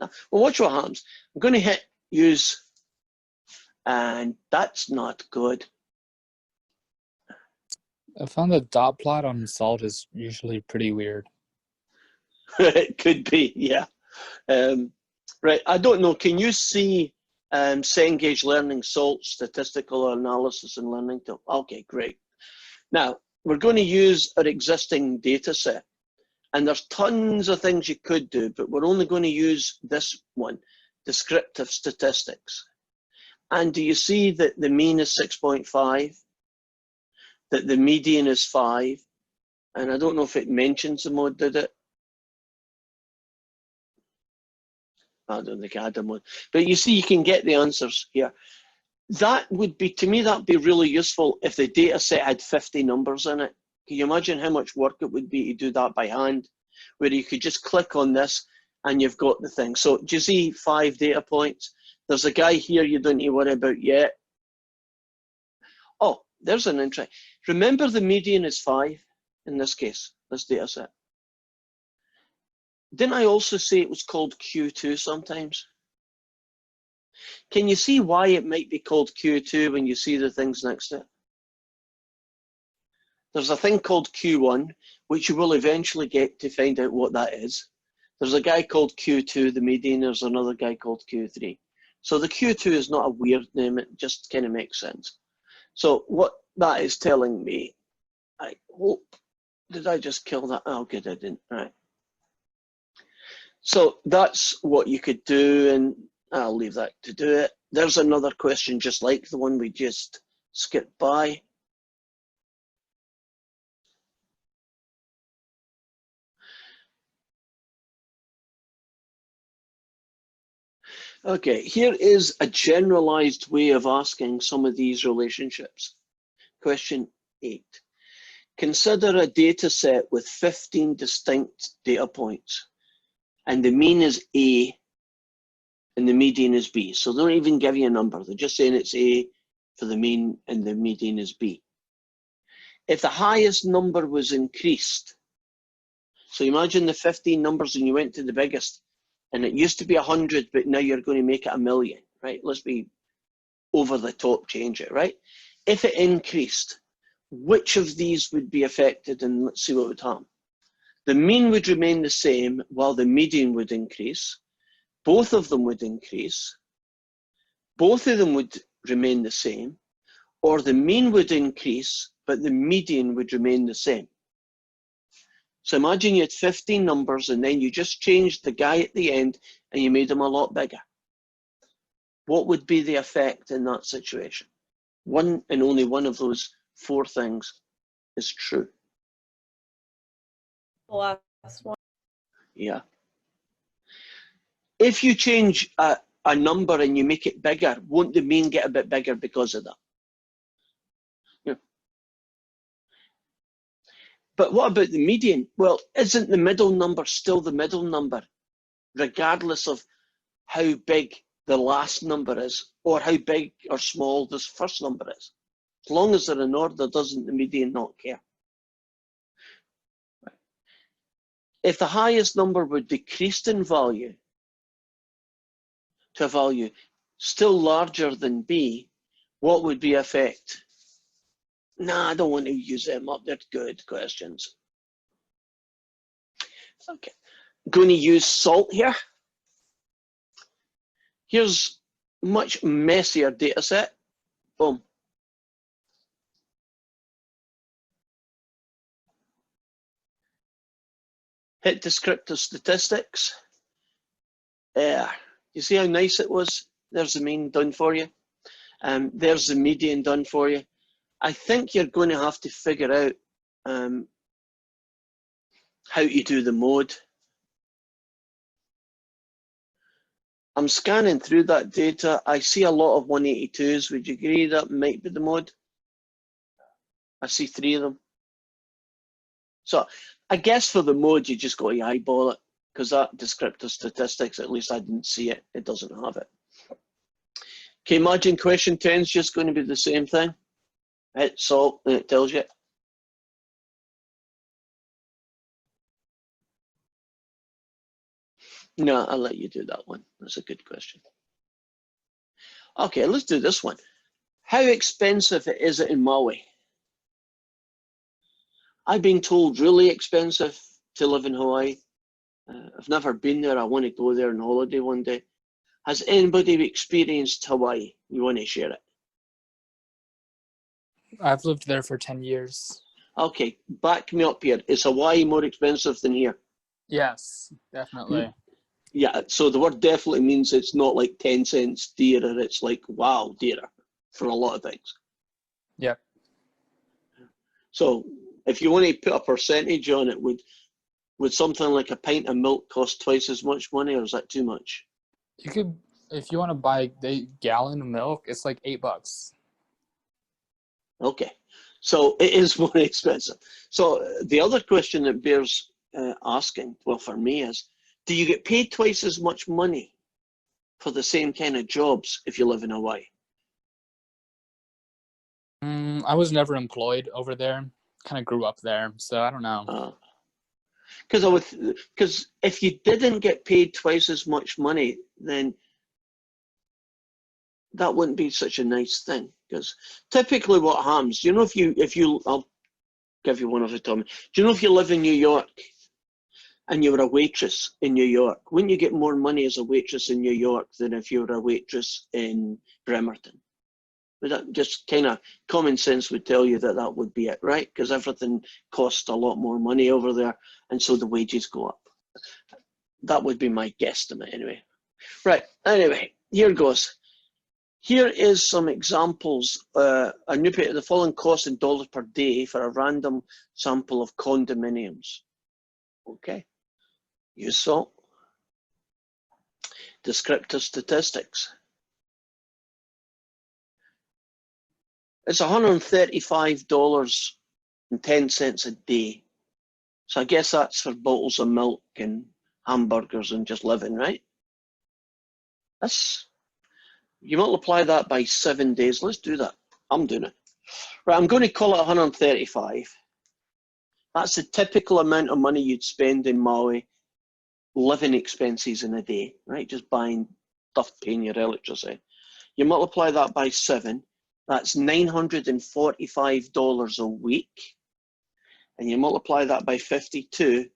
No. Well, watch what happens. I'm going to hit use, and that's not good. I found the dot plot on salt is usually pretty weird. It could be, yeah. Right, I don't know. Can you see Cengage Learning Salt Statistical Analysis and Learning Tool? Okay, great. Now, we're going to use our existing data set. And there's tons of things you could do, but we're only going to use this one, descriptive statistics. And do you see that the mean is 6.5? That the median is 5? And I don't know if it mentions the mode, did it? I don't think I had a mode. But you see, you can get the answers here. That would be, to me, that'd be really useful if the data set had 50 numbers in it. Can you imagine how much work it would be to do that by hand, where you could just click on this and you've got the thing. So do you see 5 data points? There's a guy here you don't need to worry about yet. Oh, there's an interest. Remember the median is 5 in this case, this data set. Didn't I also say it was called Q2 sometimes? Can you see why it might be called Q2 when you see the things next to it? There's a thing called Q1, which you will eventually get to find out what that is. There's a guy called Q2, the median. There's another guy called Q3. So the Q2 is not a weird name. It just kind of makes sense. So what that is telling me, I hope, did I just kill that? Oh, good, I didn't. All right. So that's what you could do, and I'll leave that to do it. There's another question just like the one we just skipped by. Okay, here is a generalized way of asking some of these relationships. Question 8. Consider a data set with 15 distinct data points, and the mean is A and the median is B. So they don't even give you a number. They're just saying it's A for the mean and the median is B. If the highest number was increased, so imagine the 15 numbers and you went to the biggest, and it used to be 100, but now you're going to make it 1,000,000, right? Let's be over the top, change it, right? If it increased, which of these would be affected, and let's see what would happen. The mean would remain the same while the median would increase. Both of them would increase. Both of them would remain the same, or the mean would increase, but the median would remain the same. So imagine you had 15 numbers and then you just changed the guy at the end and you made him a lot bigger. What would be the effect in that situation? One and only one of those 4 things is true. The last one. Yeah. If you change a number and you make it bigger, won't the mean get a bit bigger because of that? Yeah. But what about the median? Well, isn't the middle number still the middle number, regardless of how big the last number is, or how big or small this first number is? As long as they're in order, doesn't the median not care? If the highest number were decreased in value to a value still larger than B, what would be effect? Nah, I don't want to use them up. They're good questions. Okay, going to use SALT here. Here's much messier data set. Boom. Hit descriptive statistics. You see how nice it was? There's the mean done for you. There's the median done for you. I think you're going to have to figure out how to do the mode. I'm scanning through that data. I see a lot of 182s. Would you agree that might be the mode? I see 3 of them. So I guess for the mode, you just got to eyeball it, because that descriptive statistics, at least I didn't see it. It doesn't have it. Okay, imagine question 10 is just going to be the same thing. Hit SALT and it tells you. No, I'll let you do that one. That's a good question. Okay, let's do this one. How expensive is it in Maui? I've been told really expensive to live in Hawaii. I've never been there. I want to go there on holiday one day. Has anybody experienced Hawaii? You want to share it? I've lived there for 10 years. Okay, back me up here. Is Hawaii more expensive than here? Yes, definitely. Yeah, so the word definitely means it's not like 10 cents dearer. It's like, wow, dearer for a lot of things. Yep. So if you want to put a percentage on it, would something like a pint of milk cost twice as much money, or is that too much? You could, if you want to buy a gallon of milk, it's like $8. Okay, so it is more expensive. So the other question that bears asking, well, for me is, do you get paid twice as much money for the same kind of jobs if you live in Hawaii? I was never employed over there. Kind of grew up there, so I don't know. Because if you didn't get paid twice as much money, then that wouldn't be such a nice thing. Because typically what happens, you know, if you, I'll give you one of the Tommy. Do you know if you live in New York and you were a waitress in New York, wouldn't you get more money as a waitress in New York than if you were a waitress in Bremerton? But that just kind of common sense would tell you that that would be it, right? Because everything costs a lot more money over there, and so the wages go up. That would be my guesstimate anyway. Right, anyway, here goes. Here is some examples. The following cost in dollars per day for a random sample of condominiums. Okay, use SALT. descriptive statistics. It's $135.10 a day. So I guess that's for bottles of milk and hamburgers and just living, right? You multiply that by 7 days. Let's do that. I'm doing it. Right, I'm going to call it 135. That's the typical amount of money you'd spend in Maui, living expenses in a day, right? Just buying stuff, paying your electricity. You multiply that by 7, that's $945 a week. And you multiply that by 52,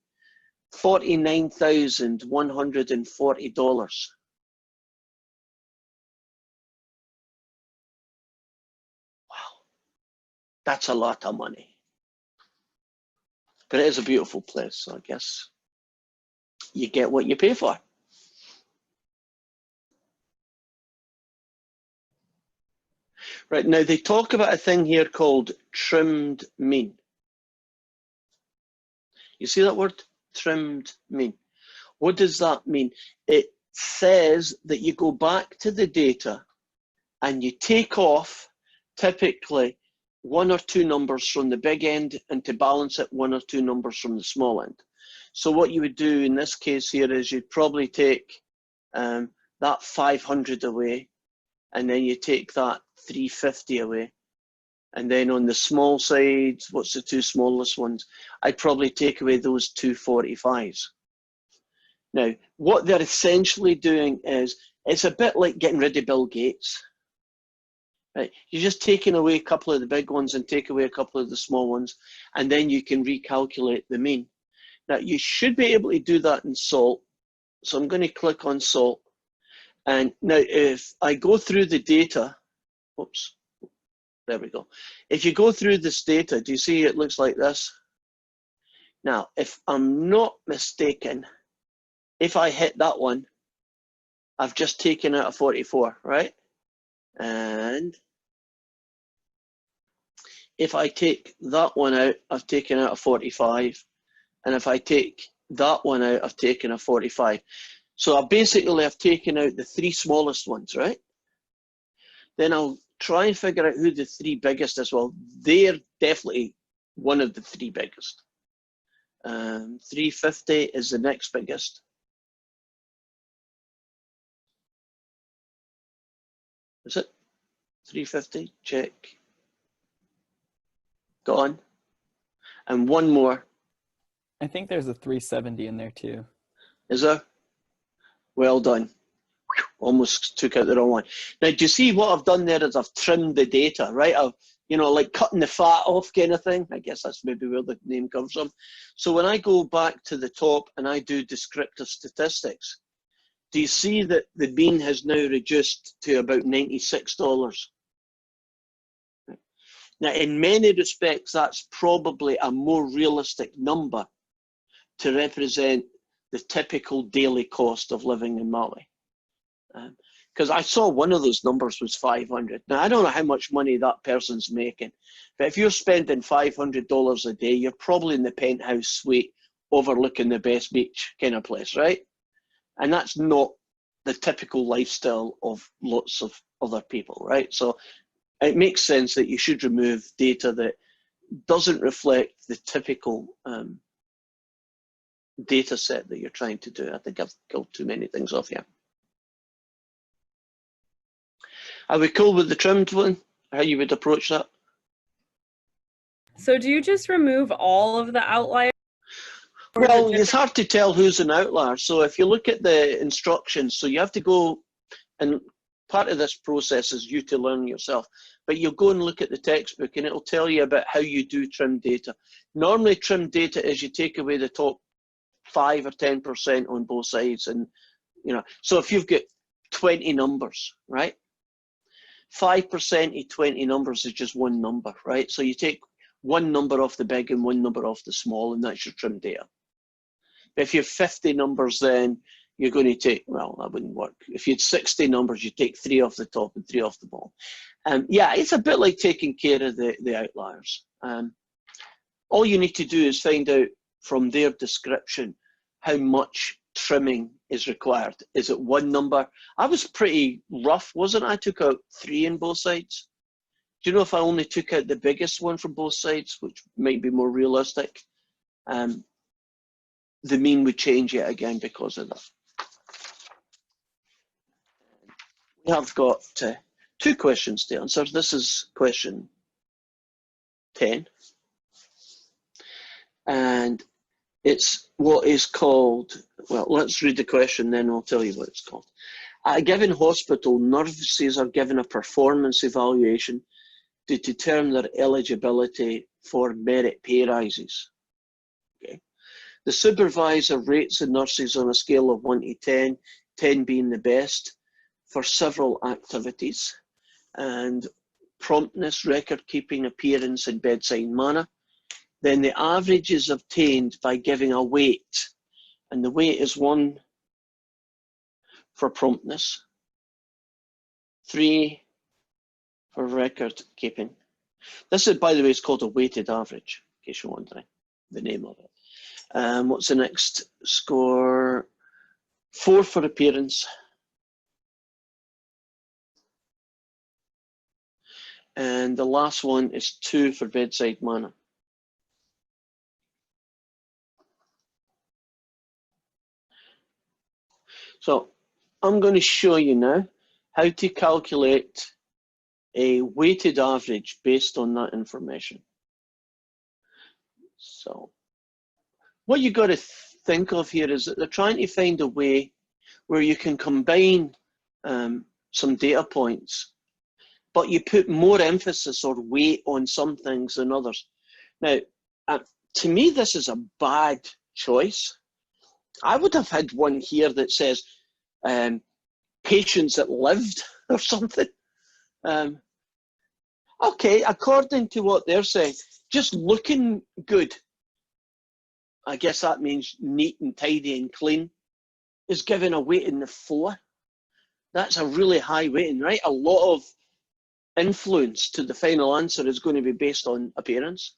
$49,140. That's a lot of money. But it is a beautiful place, so I guess you get what you pay for. Right, now they talk about a thing here called trimmed mean. You see that word? Trimmed mean. What does that mean? It says that you go back to the data and you take off typically 1 or 2 numbers from the big end, and to balance it, 1 or 2 numbers from the small end. So what you would do in this case here is you'd probably take that 500 away, and then you take that 350 away. And then on the small side, what's the 2 smallest ones? I'd probably take away those 2 45s. Now, what they're essentially doing is, it's a bit like getting rid of Bill Gates. Right? You're just taking away a couple of the big ones and take away a couple of the small ones, and then you can recalculate the mean. Now, you should be able to do that in SALT. So I'm going to click on SALT. And now if I go through the data, oops, there we go. If you go through this data, do you see it looks like this? Now, if I'm not mistaken, if I hit that one, I've just taken out a 44, right? And if I take that one out, I've taken out a 45. And if I take that one out, I've taken a 45. So I basically have taken out the 3 smallest ones, right? Then I'll try and figure out who the 3 biggest is. Well, they're definitely one of the 3 biggest. 350 is the next biggest. Is it? 350, check. Gone. And one more. I think there's a 370 in there too. Is there? Well done. Almost took out the wrong one. Now, do you see what I've done there is I've trimmed the data, right? I've, you know, like cutting the fat off kind of thing. I guess that's maybe where the name comes from. So when I go back to the top and I do descriptive statistics, do you see that the mean has now reduced to about $96? Now, in many respects, that's probably a more realistic number to represent the typical daily cost of living in Maui. Because I saw one of those numbers was 500. Now, I don't know how much money that person's making, but if you're spending $500 a day, you're probably in the penthouse suite overlooking the best beach kind of place, right? And that's not the typical lifestyle of lots of other people, right? So it makes sense that you should remove data that doesn't reflect the typical data set that you're trying to do. I think I've killed too many things off here. Are we cool with the trimmed one? How you would approach that? So do you just remove all of the outliers? Well, it's hard to tell who's an outlier. So if you look at the instructions, so you have to go, and part of this process is you to learn yourself, but you'll go and look at the textbook and it'll tell you about how you do trim data. Normally trim data is you take away the top 5 or 10% on both sides. And, you know, so if you've got 20 numbers, right? 5% of 20 numbers is just one number, right? So you take one number off the big and one number off the small, and that's your trim data. If you have 50 numbers, then you're going to take, well, that wouldn't work. If you had 60 numbers, you take 3 off the top and 3 off the bottom. Yeah, it's a bit like taking care of the outliers. All you need to do is find out from their description how much trimming is required? Is it one number? I was pretty rough, wasn't I? I took out 3 in both sides. Do you know if I only took out the biggest one from both sides, which might be more realistic, the mean would change yet again because of that. We have got 2 questions to answer. This is question 10. And it's what is called, well, let's read the question, then I'll tell you what it's called. At a given hospital, nurses are given a performance evaluation to determine their eligibility for merit pay rises. Okay. The supervisor rates the nurses on a scale of 1 to 10, 10 being the best, for several activities, and promptness, record keeping, appearance, and bedside manner. Then the average is obtained by giving a weight, and the weight is 1 for promptness, 3 for record keeping. This is, by the way, it's called a weighted average, in case you're wondering the name of it. What's the next score? 4 for appearance. And the last one is 2 for bedside manner. So I'm going to show you now how to calculate a weighted average based on that information. So what you got to think of here is that they're trying to find a way where you can combine some data points, but you put more emphasis or weight on some things than others. Now, to me, this is a bad choice. I would have had one here that says patients that lived or something. Okay, according to what they're saying, just looking good, I guess that means neat and tidy and clean, is given a weighting of 4. That's a really high weighting, right? A lot of influence to the final answer is going to be based on appearance.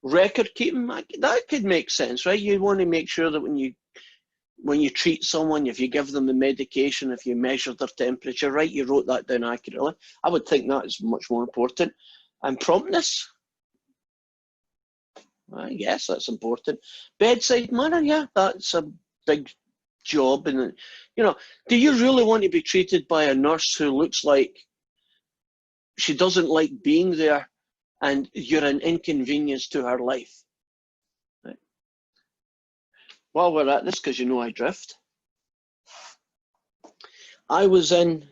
Record keeping, that could make sense, right? You want to make sure that when you treat someone, if you give them the medication, if you measure their temperature, right, you wrote that down accurately. I would think that is much more important. And promptness, I guess that's important. Bedside manner, yeah, that's a big job. And you know, do you really want to be treated by a nurse who looks like she doesn't like being there and you're an inconvenience to her life? Right. While we're at this, because you know I drift, I was in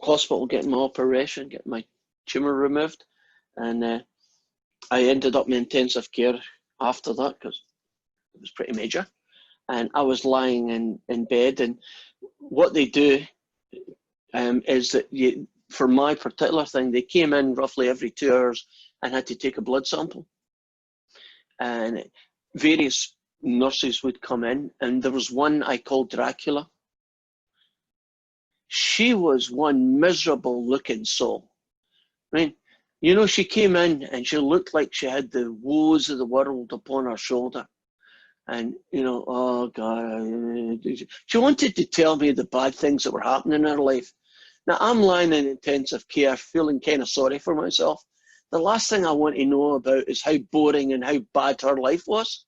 hospital getting my operation, getting my tumor removed, and I ended up in intensive care after that because it was pretty major. And I was lying in bed, and what they do is that for my particular thing, they came in roughly every 2 hours and had to take a blood sample. And various nurses would come in, and there was one I called Dracula. She was one miserable looking soul. I mean, you know, she came in and she looked like she had the woes of the world upon her shoulder. And, you know, oh God, she wanted to tell me the bad things that were happening in her life. Now, I'm lying in intensive care, feeling kind of sorry for myself. The last thing I want to know about is how boring and how bad her life was.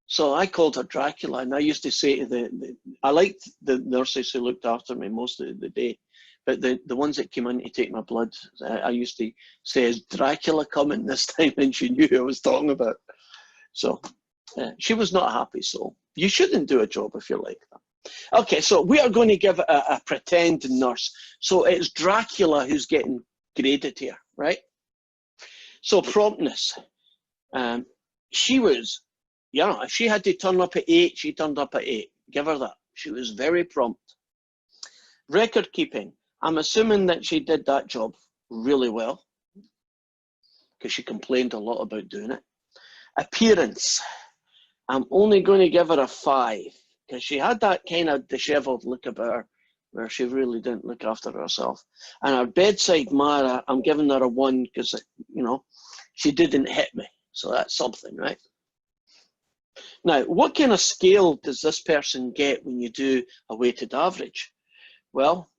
So I called her Dracula, and I used to say to I liked the nurses who looked after me most of the day, but the ones that came in to take my blood, I used to say, is Dracula coming this time? And she knew who I was talking about. So she was not a happy soul. You shouldn't do a job if you're like that. Okay, so we are going to give a pretend nurse. So it's Dracula who's getting graded here, right? So promptness. She was, yeah, if she had to turn up at 8, she turned up at 8. Give her that. She was very prompt. Record keeping. I'm assuming that she did that job really well because she complained a lot about doing it. Appearance. I'm only going to give her a 5 because she had that kind of disheveled look about her where she really didn't look after herself. And her bedside manner, I'm giving her a 1 because, you know, she didn't hit me. So that's something, right? Now, what kind of scale does this person get when you do a weighted average? Well,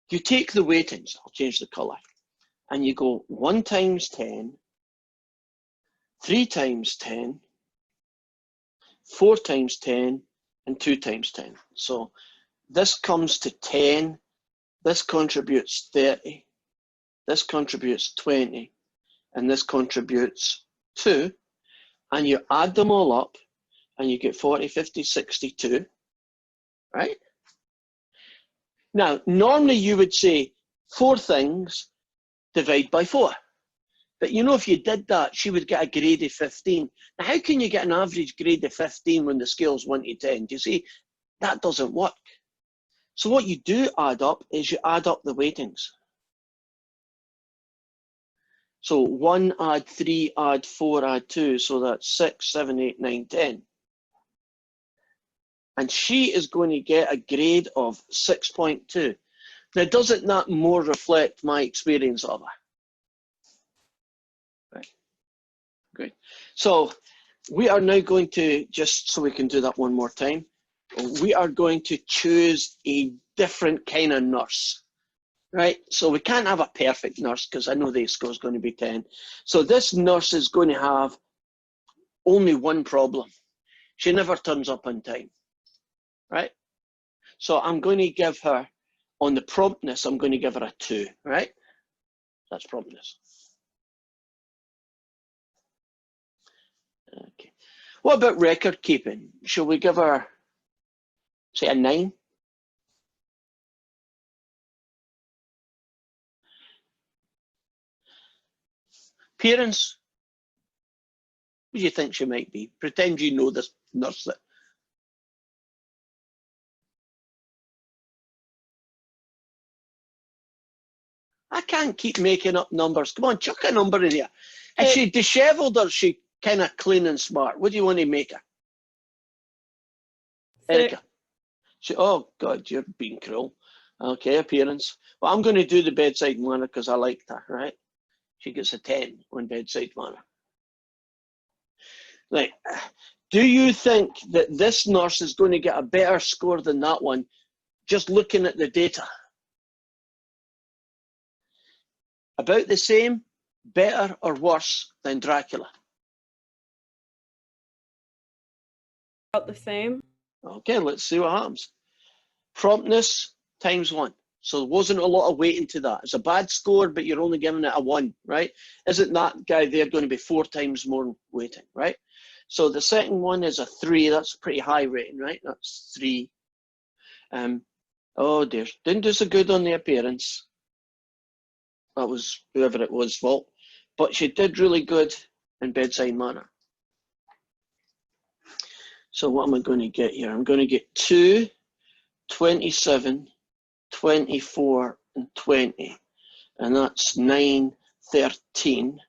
you take the weightings, I'll change the colour, and you go 1 times 10, 3 times 10, 4 times 10, and 2 times 10. So this comes to 10, this contributes 30, this contributes 20, and this contributes 2, and you add them all up, and you get 40, 50, 62, right? Now, normally you would say 4 things, divide by 4. But you know, if you did that, she would get a grade of 15. Now, how can you get an average grade of 15 when the scale's 1 to 10? Do you see? That doesn't work. So what you do add up is you add up the weightings. So 1 add 3 add 4 add 2, so that's 6, 7, 8, 9, 10. And she is going to get a grade of 6.2. Now, doesn't that more reflect my experience of her? Right. Great. So we are now going to, just so we can do that one more time, we are going to choose a different kind of nurse. Right, so we can't have a perfect nurse because I know the score is going to be 10. So this nurse is going to have only one problem. She never turns up on time, right? So I'm going to give her, on the promptness, I'm going to give her a 2, right? That's promptness. Okay. What about record keeping? Shall we give her, say, a 9? Parents, who do you think she might be? Pretend you know this nurse. That I can't keep making up numbers. Come on, chuck a number in here. Is she dishevelled or is she kind of clean and smart? What do you want to make her? Erica. Oh, God, you're being cruel. Okay, appearance. Well, I'm going to do the bedside manner because I liked her, right? She gets a 10 on bedside manner. Right. Do you think that this nurse is going to get a better score than that one just looking at the data? About the same, better or worse than Dracula? About the same. Okay, let's see what happens. Promptness times 1. So there wasn't a lot of weighting to that. It's a bad score, but you're only giving it a 1, right? Isn't that guy there going to be 4 times more weighting, right? So the second one is a 3. That's a pretty high rating, right? That's 3. Oh dear, didn't do so good on the appearance. That was whoever it was fault. But she did really good in bedside manner. So what am I going to get here? I'm going to get 2, 27, 24, and 20. And that's 9, 13,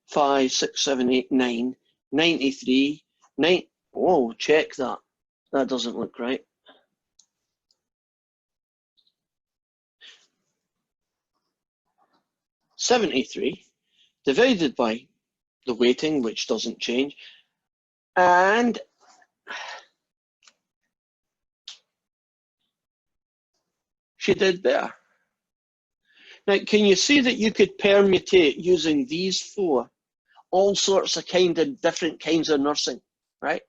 5, 6, 7, 8, 9, 93, 9. Whoa, check that. That doesn't look right. $73 divided by the weighting, which doesn't change, and she did better. Now, can you see that you could permutate using these 4, all sorts of different kinds of nursing, right?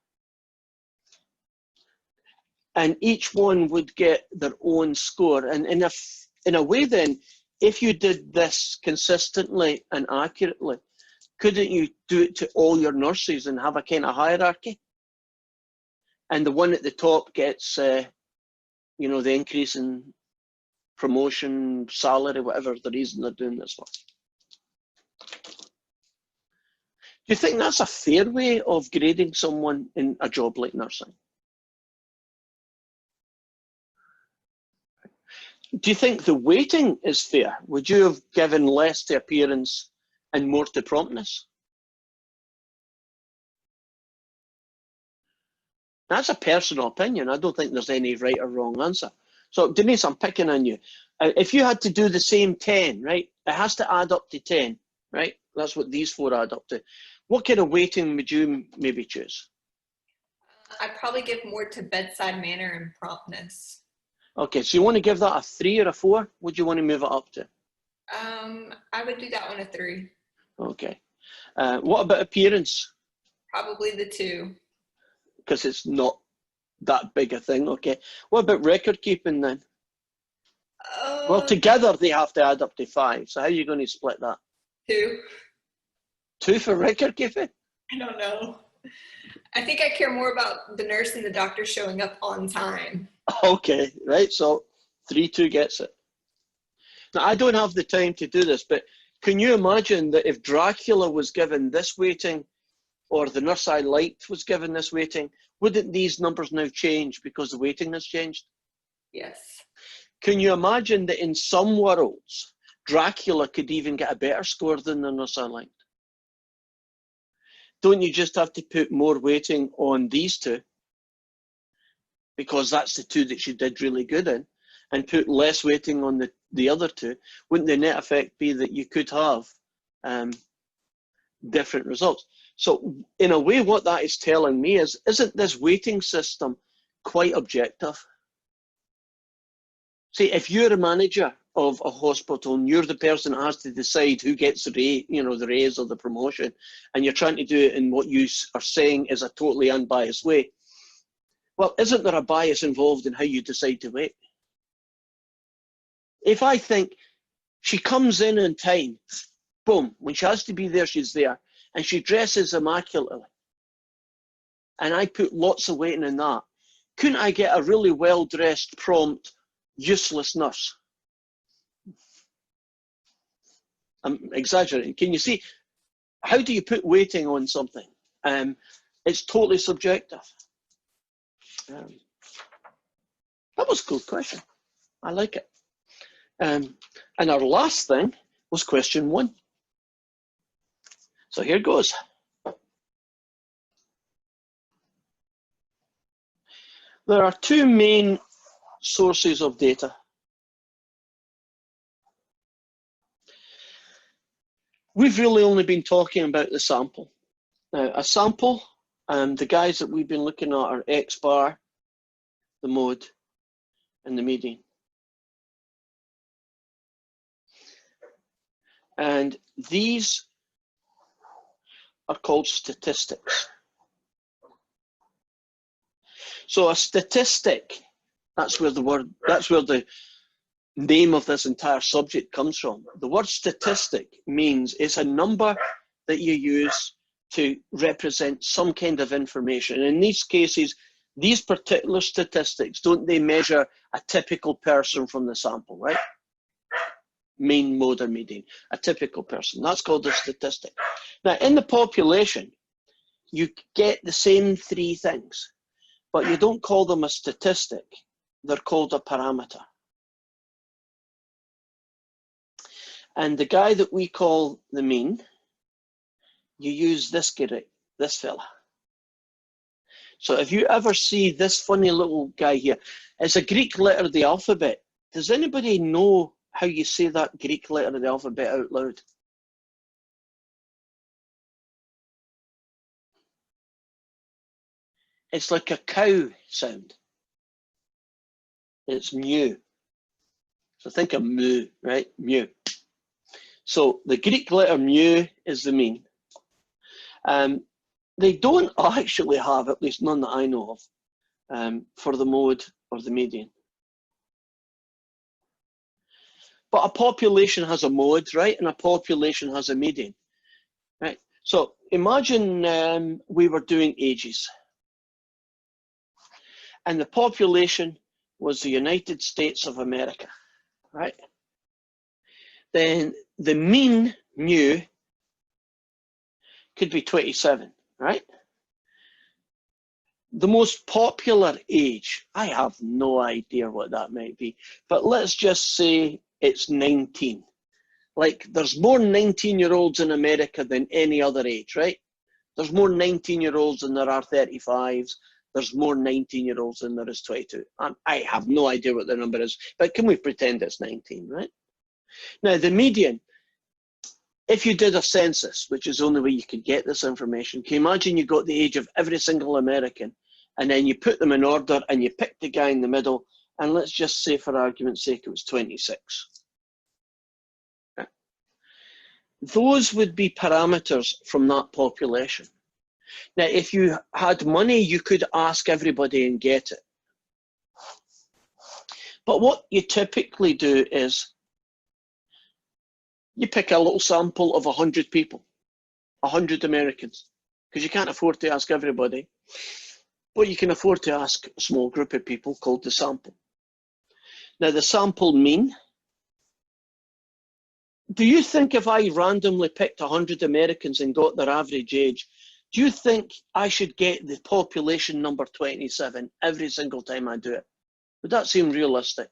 And each one would get their own score. And in a way then, if you did this consistently and accurately, couldn't you do it to all your nurses and have a kind of hierarchy? And the one at the top gets, you know, the increase in promotion, salary, whatever the reason they're doing this for. Do you think that's a fair way of grading someone in a job like nursing? Do you think the weighting is fair? Would you have given less to appearance and more to promptness? That's a personal opinion. I don't think there's any right or wrong answer. So Denise, I'm picking on you. If you had to do the same 10, right? It has to add up to 10, right? That's what these 4 add up to. What kind of weighting would you maybe choose? I'd probably give more to bedside manner and promptness. Okay, so you want to give that a 3 or a 4? What do you want to move it up to? I would do that one a 3. Okay. What about appearance? Probably the 2. Because it's not that big a thing. Okay. What about record keeping then? Well, together they have to add up to 5. So how are you going to split that? 2. 2 for record keeping? I don't know. I think I care more about the nurse and the doctor showing up on time. Okay, right. So 3-2 gets it. Now, I don't have the time to do this, but can you imagine that if Dracula was given this weighting or the nurse I liked was given this weighting, wouldn't these numbers now change because the weighting has changed? Yes. Can you imagine that in some worlds, Dracula could even get a better score than the nurse I liked? Don't you just have to put more weighting on these 2? Because that's the 2 that she did really good in, and put less weighting on the other 2. Wouldn't the net effect be that you could have different results? So in a way, what that is telling me is, isn't this weighting system quite objective? See, if you're a manager of a hospital and you're the person that has to decide who gets the raise or the promotion, and you're trying to do it in what you are saying is a totally unbiased way, well, isn't there a bias involved in how you decide to weight? If I think she comes in on time, boom, when she has to be there, she's there, and she dresses immaculately, and I put lots of weighting in that, couldn't I get a really well-dressed, prompt, useless nurse? I'm exaggerating. Can you see? How do you put weighting on something? It's totally subjective. That was a good question. I like it. And our last thing was question 1. So here goes. There are 2 main sources of data. We've really only been talking about the sample. Now, a sample, the guys that we've been looking at are X-bar, the mode, and the median. And these are called statistics. So a statistic, that's where the name of this entire subject comes from. The word statistic means it's a number that you use to represent some kind of information. And in these cases, these particular statistics, don't they measure a typical person from the sample, right? Mean, mode, or median, a typical person. That's called a statistic. Now, in the population, you get the same 3 things, but you don't call them a statistic. They're called a parameter. And the guy that we call the mean, you use this fella. So if you ever see this funny little guy here, it's a Greek letter of the alphabet. Does anybody know how you say that Greek letter of the alphabet out loud? It's like a cow sound. It's mu. So think of mu, right? Mu. So the Greek letter mu is the mean. They don't actually have, at least none that I know of, for the mode or the median. But a population has a mode, right? And a population has a median, right? So imagine we were doing ages. And the population was the United States of America, right? Then the mean, mu, could be 27, right? The most popular age, I have no idea what that might be, but let's just say it's 19. Like, there's more 19-year-olds in America than any other age, right? There's more 19-year-olds than there are 35s. There's more 19-year-olds than there is 22. I have no idea what the number is, but can we pretend it's 19, right? Now, the median, if you did a census, which is the only way you could get this information, can you imagine you got the age of every single American and then you put them in order and you pick the guy in the middle, and let's just say for argument's sake it was 26. Okay. Those would be parameters from that population. Now, if you had money, you could ask everybody and get it. But what you typically do is you pick a little sample of 100 people, 100 Americans, because you can't afford to ask everybody, but you can afford to ask a small group of people called the sample. Now, the sample mean, do you think if I randomly picked 100 Americans and got their average age, do you think I should get the population number 27 every single time I do it? Would that seem realistic?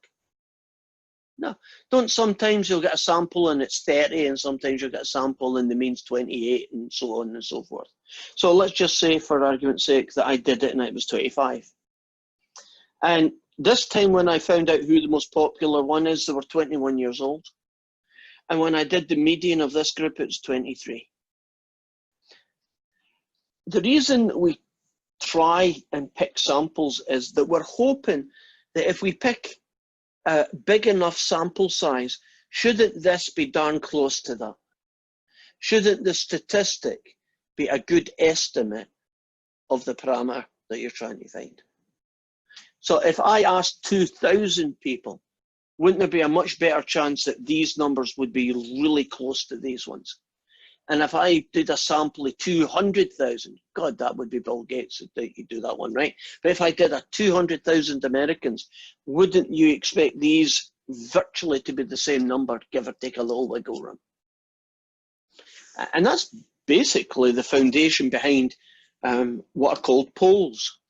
No. Don't sometimes you'll get a sample and it's 30, and sometimes you'll get a sample and the mean's 28, and so on and so forth. So let's just say, for argument's sake, that I did it and it was 25. And this time when I found out who the most popular one is, they were 21 years old. And when I did the median of this group, it was 23. The reason we try and pick samples is that we're hoping that if we pick a big enough sample size, shouldn't this be darn close to that? Shouldn't the statistic be a good estimate of the parameter that you're trying to find? So if I asked 2,000 people, wouldn't there be a much better chance that these numbers would be really close to these ones? And if I did a sample of 200,000, God, that would be Bill Gates that you do that one, right? But if I did a 200,000 Americans, wouldn't you expect these virtually to be the same number, give or take a little wiggle room? And that's basically the foundation behind what are called polls.